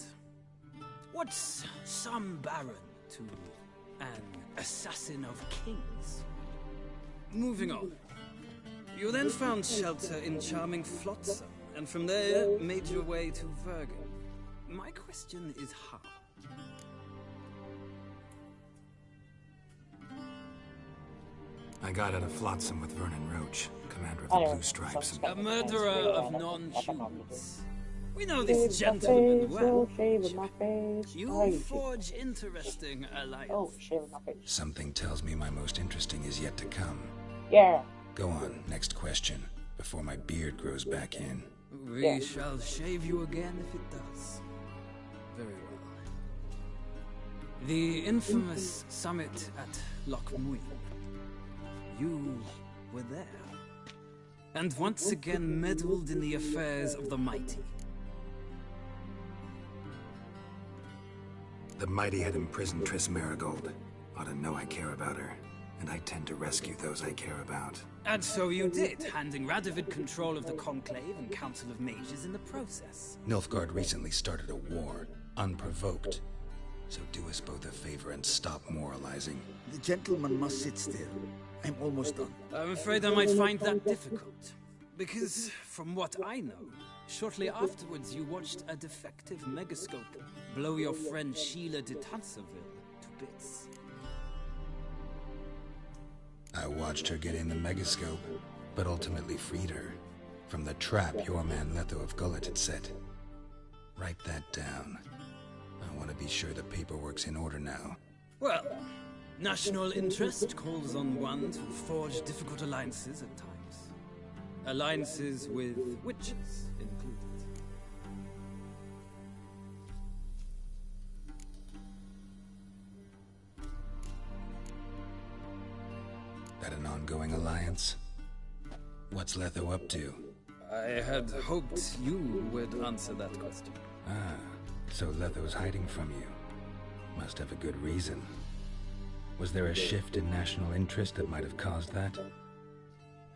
What's some baron to an assassin of kings? Moving on. You then found shelter in charming Flotsam, and from there made your way to Vergen. My question is how? I got out of Flotsam with Vernon Roach, commander of the Blue Stripes. A murderer of non-humans. We know this gentleman well. You forge interesting alliances. Something tells me my most interesting is yet to come. Yeah. Go on, next question, before my beard grows back in. We shall shave you again if it does. Very well. The infamous summit at Loch Muir. You were there. And once again meddled in the affairs of the mighty. The mighty had imprisoned Triss Merigold. Ought to know I care about her, and I tend to rescue those I care about. And so you did, handing Radovid control of the Conclave and Council of Mages in the process. Nilfgaard recently started a war, unprovoked. So do us both a favor and stop moralizing. The gentleman must sit still. I'm almost done. I'm afraid I might find that difficult. Because, from what I know, shortly afterwards you watched a defective megascope blow your friend Sheila de Tanserville to bits. I watched her get in the megascope, but ultimately freed her from the trap your man Letho of Gullet had set. Write that down. I want to be sure the paperwork's in order now. Well, national interest calls on one to forge difficult alliances at times. Alliances with witches included. That an ongoing alliance? What's Letho up to? I had hoped you would answer that question. Ah, so Letho's hiding from you. Must have a good reason. Was there a shift in national interest that might have caused that?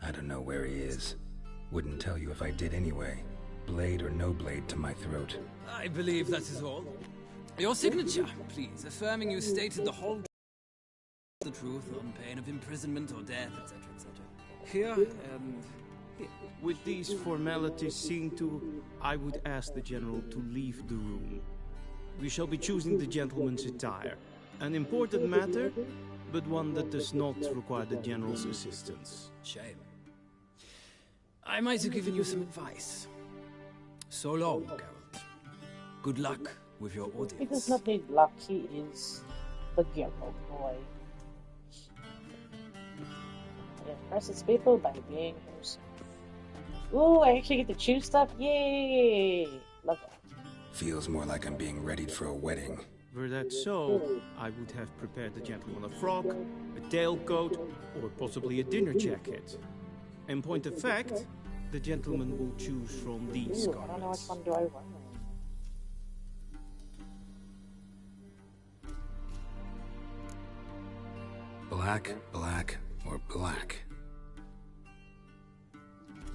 I don't know where he is. Wouldn't tell you if I did anyway. Blade or no blade to my throat. I believe that is all. Your signature, please, affirming you stated the whole the truth on pain of imprisonment or death, etc., etc. Here and here. With these formalities seen to, I would ask the General to leave the room. We shall be choosing the gentleman's attire. An important matter, but one that does not require the General's assistance. Shame. I might have given you some advice. So long, Geralt. Good luck with your audience. He does not need luck, he is the Geralt boy. He impresses people by being himself. Ooh, I actually get to choose stuff? Yay! Love that. Feels more like I'm being readied for a wedding. Were that so, I would have prepared the gentleman a frock, a tailcoat, or possibly a dinner jacket. In point of fact, the gentleman will choose from these garments. I don't know which one do I want. Black, black, or black?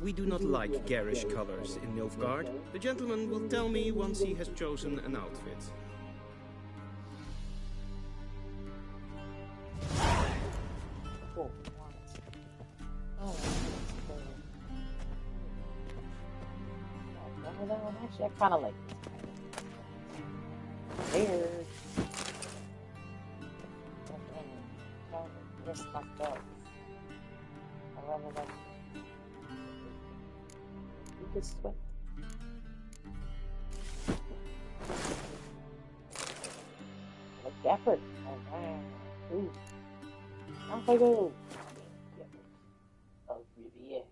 We do not like garish colors in Nilfgaard. The gentleman will tell me once he has chosen an outfit. Oh, that one actually I kind of like this. Weird. This fucked up. I remember that. You could sweat. Like effort. Ooh. Off I go. Oh, Riviera.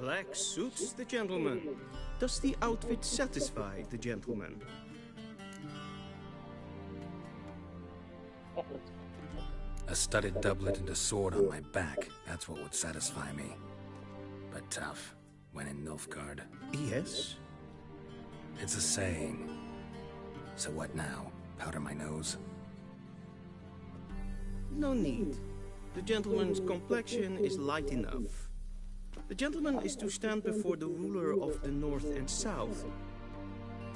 Black suits the gentleman. Does the outfit satisfy the gentleman? A studded doublet and a sword on my back. That's what would satisfy me. But tough, when in Nilfgaard. Yes? It's a saying. So what now? Powder my nose? No need. The gentleman's complexion is light enough. The gentleman is to stand before the ruler of the North and South.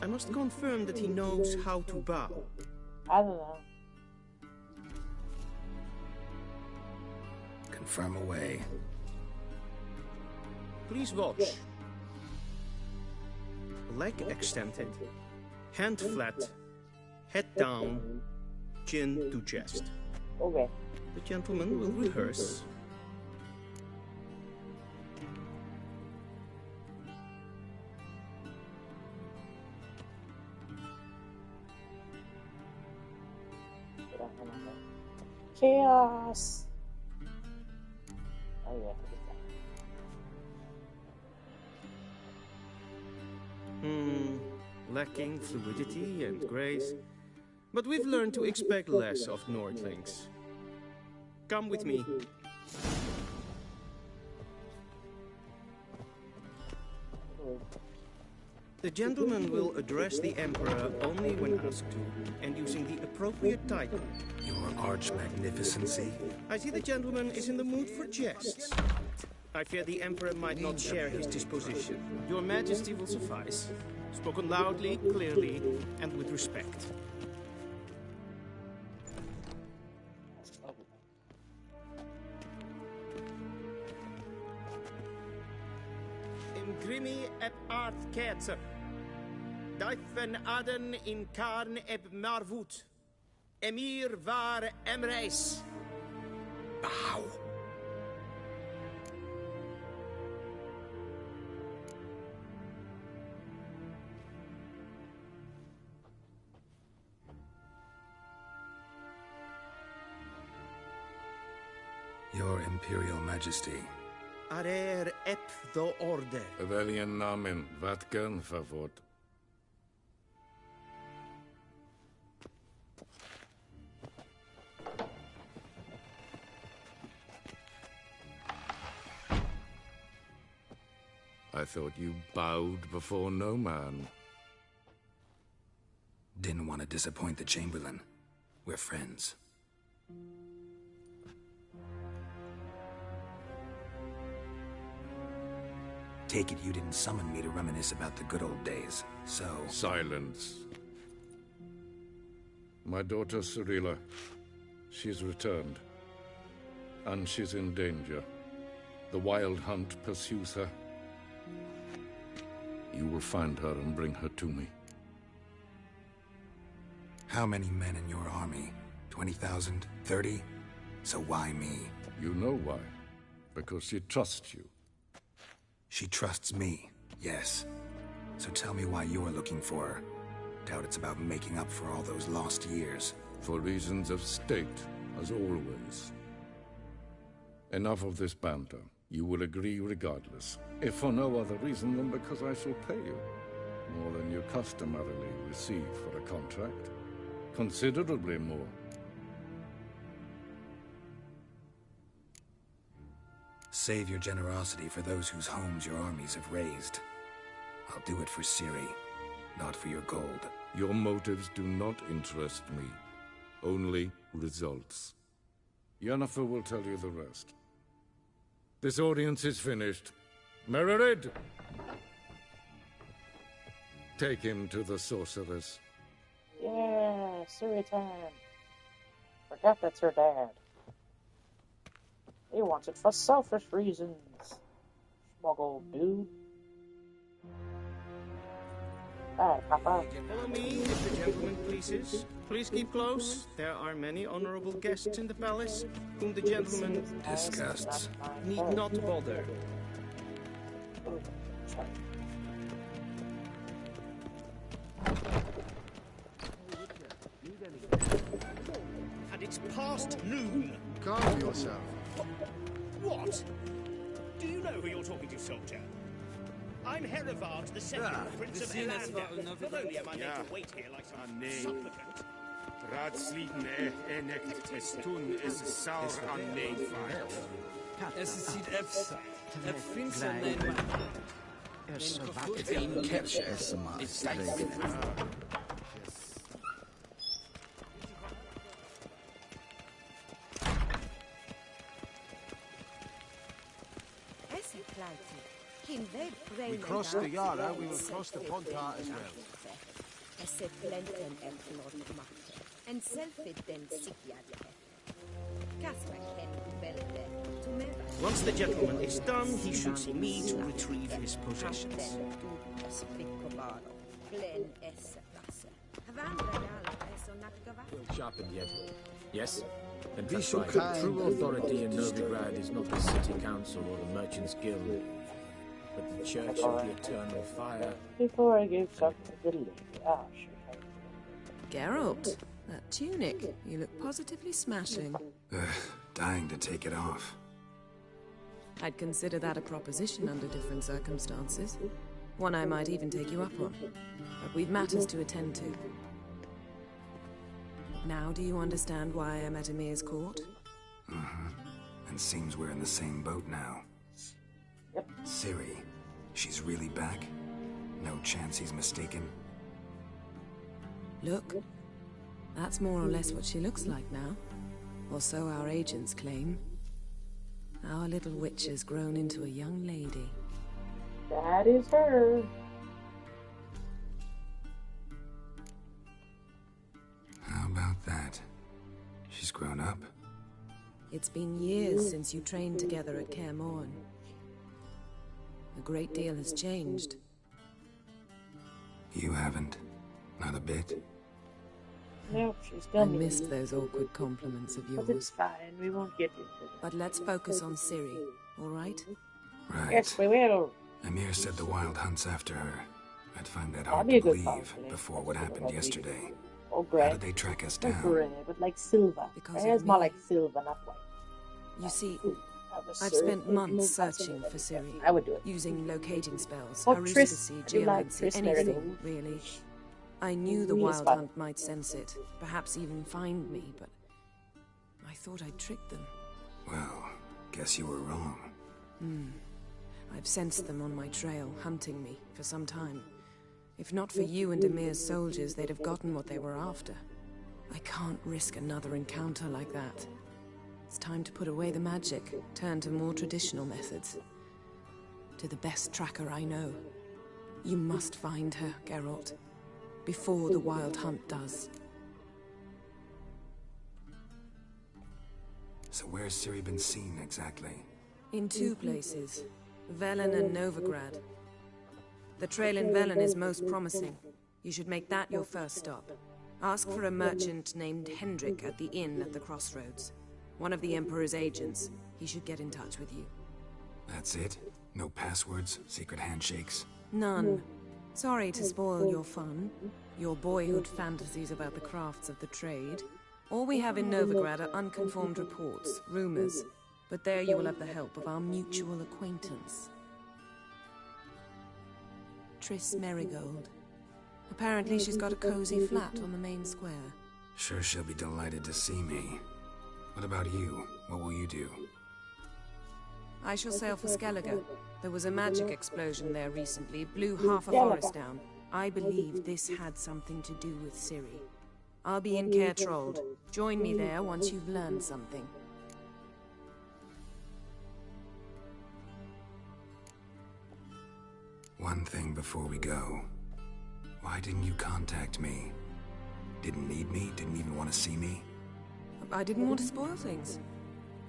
I must confirm that he knows how to bow. I don't know. Confirm away. Please watch. Leg extended, hand flat, head down, chin to chest. Okay. The gentleman will rehearse. Chaos. Oh yeah. Lacking fluidity and grace. But we've learned to expect less of Nordlings. Come with me. The gentleman will address the Emperor only when asked to, and using the appropriate title. Your Arch-Magnificency? I see the gentleman is in the mood for jests. I fear the Emperor might not share his disposition. Your Majesty will suffice. Spoken loudly, clearly, and with respect. In grimi eb art ketzer. Dijfen aden in karn eb marvoet. Emir var emreis. Bow. Your Imperial Majesty. Arer ep do orde. Velian namen, vatkan favort. I thought you bowed before no man. Didn't want to disappoint the Chamberlain. We're friends. Take it you didn't summon me to reminisce about the good old days, so... Silence. My daughter Cirilla, she's returned. And she's in danger. The Wild Hunt pursues her. You will find her and bring her to me. How many men in your army? 20,000? 30? So why me? You know why. Because she trusts you. She trusts me, yes. So tell me why you're looking for her. Doubt it's about making up for all those lost years. For reasons of state, as always. Enough of this banter. You will agree regardless. If for no other reason than because I shall pay you. More than you customarily receive for a contract. Considerably more. Save your generosity for those whose homes your armies have razed. I'll do it for Ciri, not for your gold. Your motives do not interest me. Only results. Yennefer will tell you the rest. This audience is finished. Mererid! Take him to the sorceress. Yeah, Ciri time. Forgot that's her dad. He wants it for selfish reasons. Smuggle dude. Alright, Papa. Follow me, if the gentleman pleases. Please keep close. There are many honorable guests in the palace, whom the gentleman disgusts need not bother. And it's past noon. Calm yourself. What? Do you know who you're talking to, soldier? I'm Herivard, the second Prince of Elander. Not only am I made to wait here like some supplicant. Raadsliden enekt es tun is saur an neefvaart. Es ziet efsa. Het vindt ze nemen. Is wat in kerst is maar. We crossed the Yara, we will cross the Pontar as well. Once the gentleman is done, he should see me to retrieve his possessions. Well sharpened yet. Yes? Then Be that's so right. kind. True authority in Novigrad is not the city council or the merchants' guild, but the Church of the Eternal Fire. Before I gave something to the lady. Ah, sure. Geralt, that tunic. You look positively smashing. Dying to take it off. I'd consider that a proposition under different circumstances. One I might even take you up on. But we've matters to attend to. Now do you understand why I'm at Emir's court? Mm-hmm. And seems we're in the same boat now. Yep. Ciri, she's really back? No chance he's mistaken? Look, that's more or less what she looks like now. Or so our agents claim. Our little witch has grown into a young lady. That is her. How about that? She's grown up? It's been years since you trained together at Kaer Morhen. A great deal has changed. You haven't? Not a bit? Nope, she's I done. missed those awkward compliments of yours. But it's fine, we won't get into it. But let's focus on Ciri, all right? Right. Yes, we will. Emir said the Wild Hunt's after her. I'd find that That'd hard be a to good believe compliment. before what happened yesterday. Oh, How Grey. did they track us Not down? Grey, but like silver. Because Grey is of more me. like silver, not white. You see, I've spent months searching for Ciri. I would do it. Using locating spells, Oh, haruspicy, Triss, you like geomancy, Triss anything, Merigold? really. I knew the He is Wild fun. Hunt might sense it, perhaps even find me, but I thought I'd tricked them. Well, guess you were wrong. I've sensed them on my trail, hunting me, for some time. If not for you and Emir's soldiers, they'd have gotten what they were after. I can't risk another encounter like that. It's time to put away the magic, turn to more traditional methods. To the best tracker I know. You must find her, Geralt. Before the Wild Hunt does. So where's Ciri been seen exactly? In two places. Velen and Novigrad. The trail in Velen is most promising. You should make that your first stop. Ask for a merchant named Hendrik at the inn at the crossroads. One of the Emperor's agents. He should get in touch with you. That's it? No passwords, secret handshakes? None. Sorry to spoil your fun, your boyhood fantasies about the crafts of the trade. All we have in Novigrad are unconfirmed reports, rumors. But there you will have the help of our mutual acquaintance. Triss Merigold. Apparently she's got a cozy flat on the main square. Sure she'll be delighted to see me. What about you? What will you do? I shall sail for Skellige. There was a magic explosion there recently, blew half a forest down. I believe this had something to do with Ciri. I'll be in Caer Trold. Join me there once you've learned something. One thing before we go. Why didn't you contact me? Didn't need me? Didn't even want to see me? I didn't want to spoil things.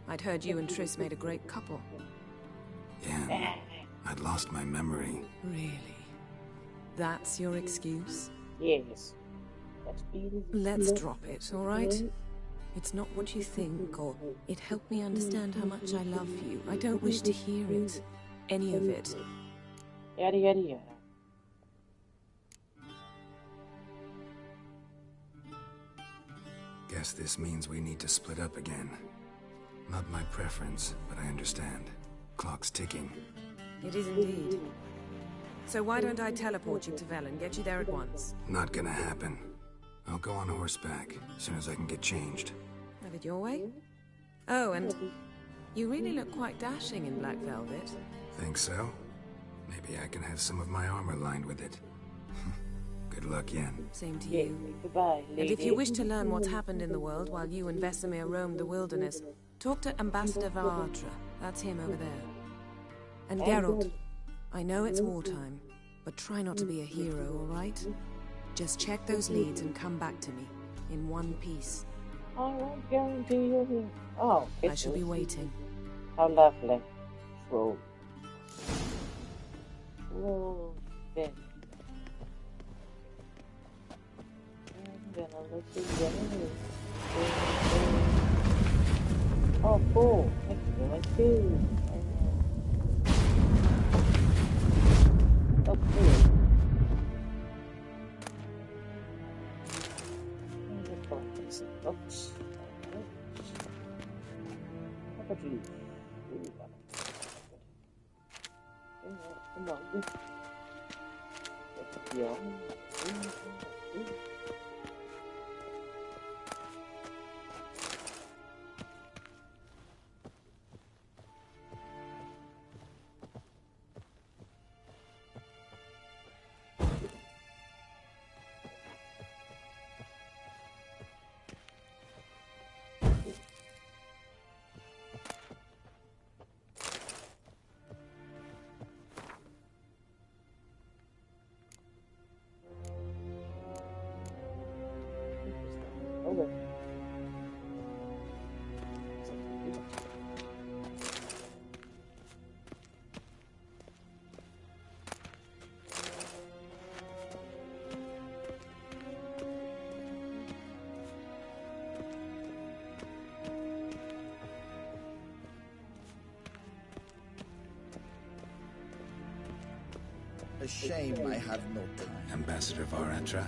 I'd heard you and Triss made a great couple. Yeah, I'd lost my memory. Really? That's your excuse? Yes. Let's drop it, all right? It's not what you think, or it helped me understand how much I love you. I don't wish to hear it. Any of it. Yada yada yada. Guess this means we need to split up again. Not my preference, but I understand. Clock's ticking. It is indeed. So why don't I teleport you to Velen, get you there at once? Not gonna happen. I'll go on horseback, as soon as I can get changed. Have it your way? Oh, and you really look quite dashing in black velvet. Think so? Maybe I can have some of my armor lined with it. Good luck, Yen. Same to you. Goodbye, lady. And if you wish to learn what's happened in the world while you and Vesemir roamed the wilderness, talk to Ambassador Valatra. That's him over there. And Geralt, I know it's wartime, but try not to be a hero, all right? Just check those leads and come back to me, in one piece. I won't guarantee you'll hear. Oh, I shall be waiting. How lovely. Troll. Troll. Ben. I'm gonna look again. Oh, cool. Thank you. Thank you. Oh, cool. Oops. How about you? Come on. Yeah. Over. A shame I have no time. Ambassador Valatra?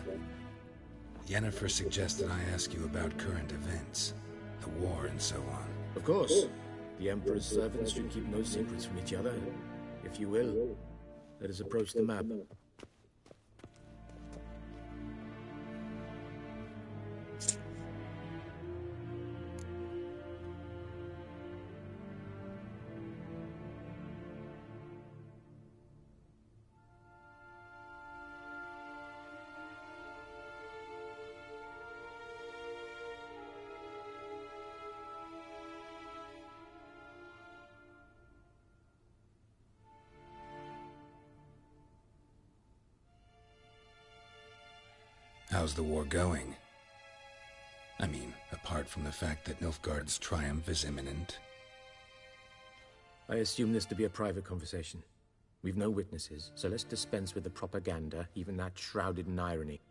Yennefer suggested I ask you about current events, the war and so on. Of course. The Emperor's servants should keep no secrets from each other. If you will, let us approach the map. How's the war going? I mean, apart from the fact that Nilfgaard's triumph is imminent. I assume this to be a private conversation. We've no witnesses, so let's dispense with the propaganda, even that shrouded in irony.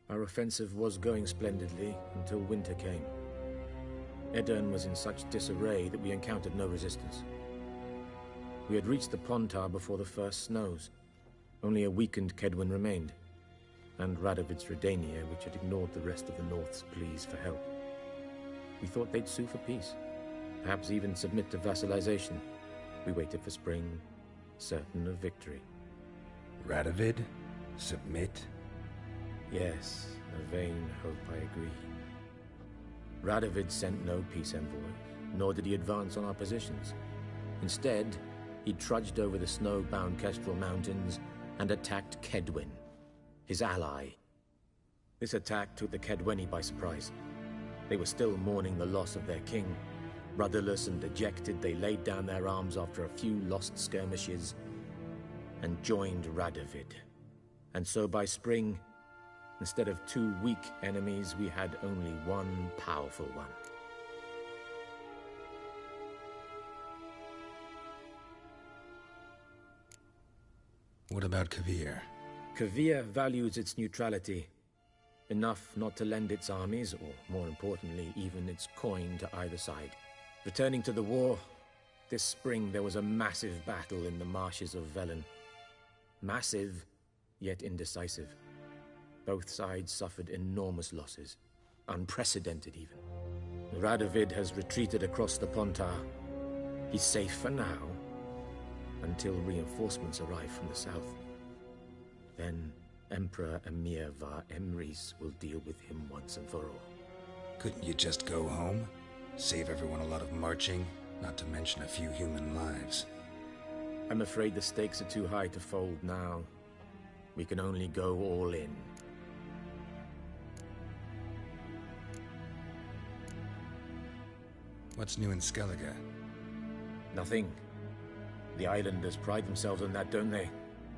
Our offensive was going splendidly until winter came. Edirn was in such disarray that we encountered no resistance. We had reached the Pontar before the first snows. Only a weakened Kaedwen remained, and Radovid's Redania, which had ignored the rest of the North's pleas for help. We thought they'd sue for peace, perhaps even submit to vassalization. We waited for spring, certain of victory. Radovid? Submit? Yes, a vain hope, I agree. Radovid sent no peace envoy, nor did he advance on our positions. Instead, he trudged over the snow-bound Kestrel Mountains and attacked Kaedwen, his ally. This attack took the Kaedweni by surprise. They were still mourning the loss of their king. Rudderless and dejected, they laid down their arms after a few lost skirmishes and joined Radovid. And so by spring, instead of 2 weak enemies, we had only one powerful one. What about Kovir? Kovir values its neutrality, enough not to lend its armies, or more importantly, even its coin to either side. Returning to the war, this spring there was a massive battle in the marshes of Velen. Massive, yet indecisive. Both sides suffered enormous losses, unprecedented even. Radovid has retreated across the Pontar. He's safe for now, until reinforcements arrive from the south. Then Emperor Emhyr var Emreis will deal with him once and for all. Couldn't you just go home? Save everyone a lot of marching, not to mention a few human lives. I'm afraid the stakes are too high to fold now. We can only go all in. What's new in Skellige? Nothing. The islanders pride themselves on that, don't they?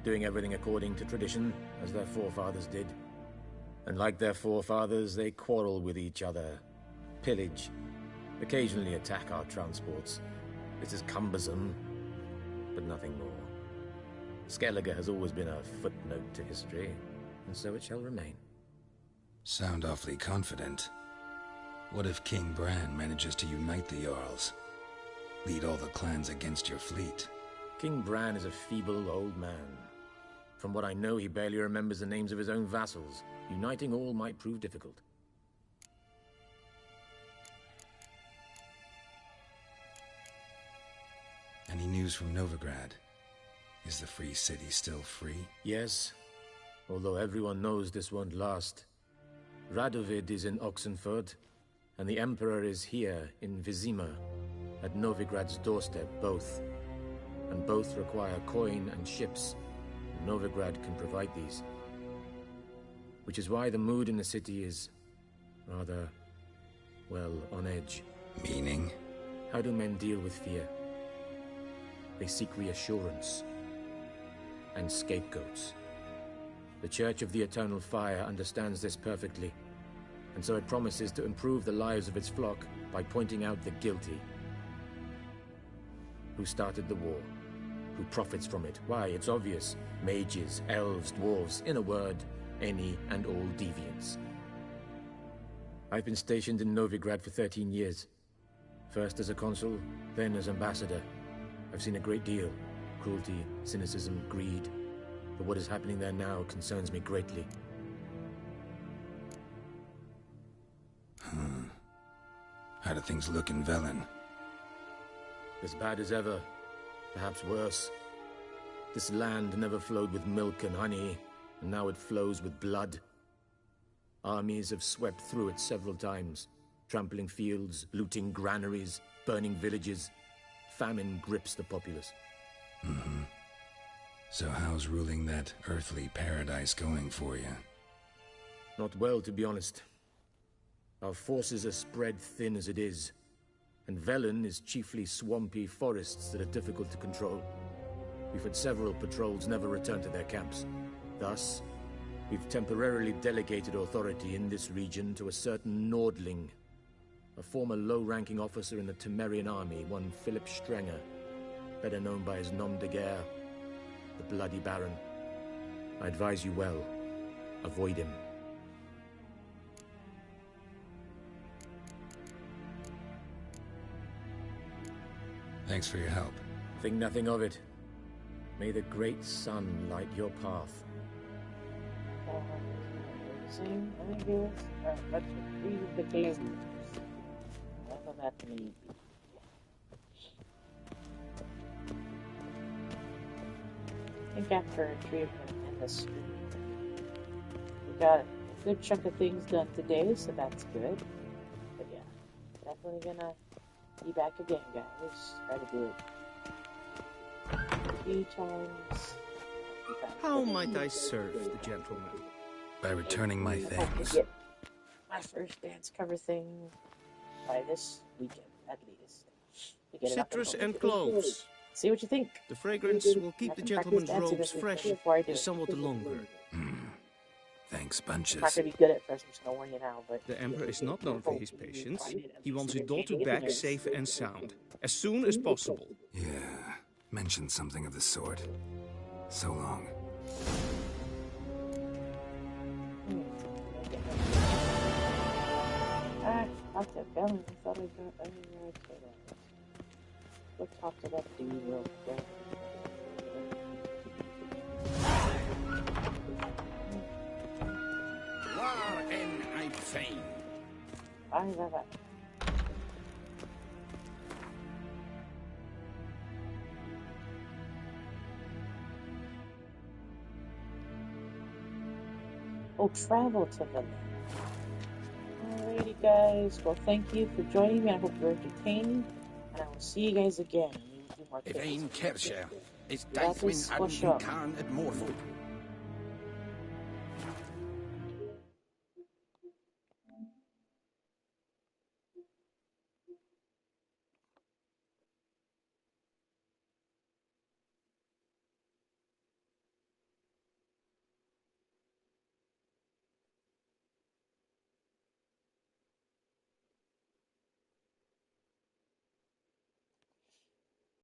Doing everything according to tradition, as their forefathers did. And like their forefathers, they quarrel with each other, pillage, occasionally attack our transports. This is cumbersome, but nothing more. Skellige has always been a footnote to history, and so it shall remain. Sound awfully confident. What if King Bran manages to unite the Jarls? Lead all the clans against your fleet? King Bran is a feeble old man. From what I know, he barely remembers the names of his own vassals. Uniting all might prove difficult. Any news from Novigrad? Is the Free City still free? Yes, although everyone knows this won't last. Radovid is in Oxenford, and the Emperor is here in Vizima, at Novigrad's doorstep, both. And both require coin and ships. Novigrad can provide these. Which is why the mood in the city is rather, well, on edge. Meaning? How do men deal with fear? They seek reassurance and scapegoats. The Church of the Eternal Fire understands this perfectly, and so it promises to improve the lives of its flock by pointing out the guilty. Who started the war? Who profits from it? Why, it's obvious. Mages, elves, dwarves, in a word, any and all deviants. I've been stationed in Novigrad for 13 years. First as a consul, then as ambassador. I've seen a great deal. Cruelty, cynicism, greed. But what is happening there now concerns me greatly. How do things look in Velen? As bad as ever, perhaps worse. This land never flowed with milk and honey, and now it flows with blood. Armies have swept through it several times, trampling fields, looting granaries, burning villages. Famine grips the populace. Mm-hmm. So how's ruling that earthly paradise going for you? Not well, to be honest. Our forces are spread thin as it is, and Velen is chiefly swampy forests that are difficult to control. We've had several patrols never return to their camps. Thus, we've temporarily delegated authority in this region to a certain Nordling, a former low-ranking officer in the Temerian army, one Philip Strenger, better known by his nom de guerre, the Bloody Baron. I advise you well. Avoid him. Thanks for your help. Think nothing of it. May the great sun light your path. I guess. Let's read the case. Nothing that me. I think after a tree in the street, we got a good chunk of things done today, so that's good. But yeah, definitely gonna be back again, guys. Try to do it 3 times. How might I serve the gentleman? By returning my things. Get my first dance cover thing by this weekend, at least. To get it up Citrus and and cloves. See what you think. The fragrance will keep the gentleman's robes fresh somewhat longer. Thanks, I'm bunches. not gonna be good at first, I'm just gonna warn you now, but... The Emperor is not known for his patience. He wants your daughter back safe and sound, as soon as possible. Yeah, mentioned something of the sort. So long. Talk to Velen. I thought I got anywhere to that. Go talk to that dude real quick. War en I fain. Bye. Oh, travel to Velen. Alrighty, guys. Well, thank you for joining me. I hope you're entertained, and I will see you guys again. Evain Kersher is Daithwin Admin Karn at Morville.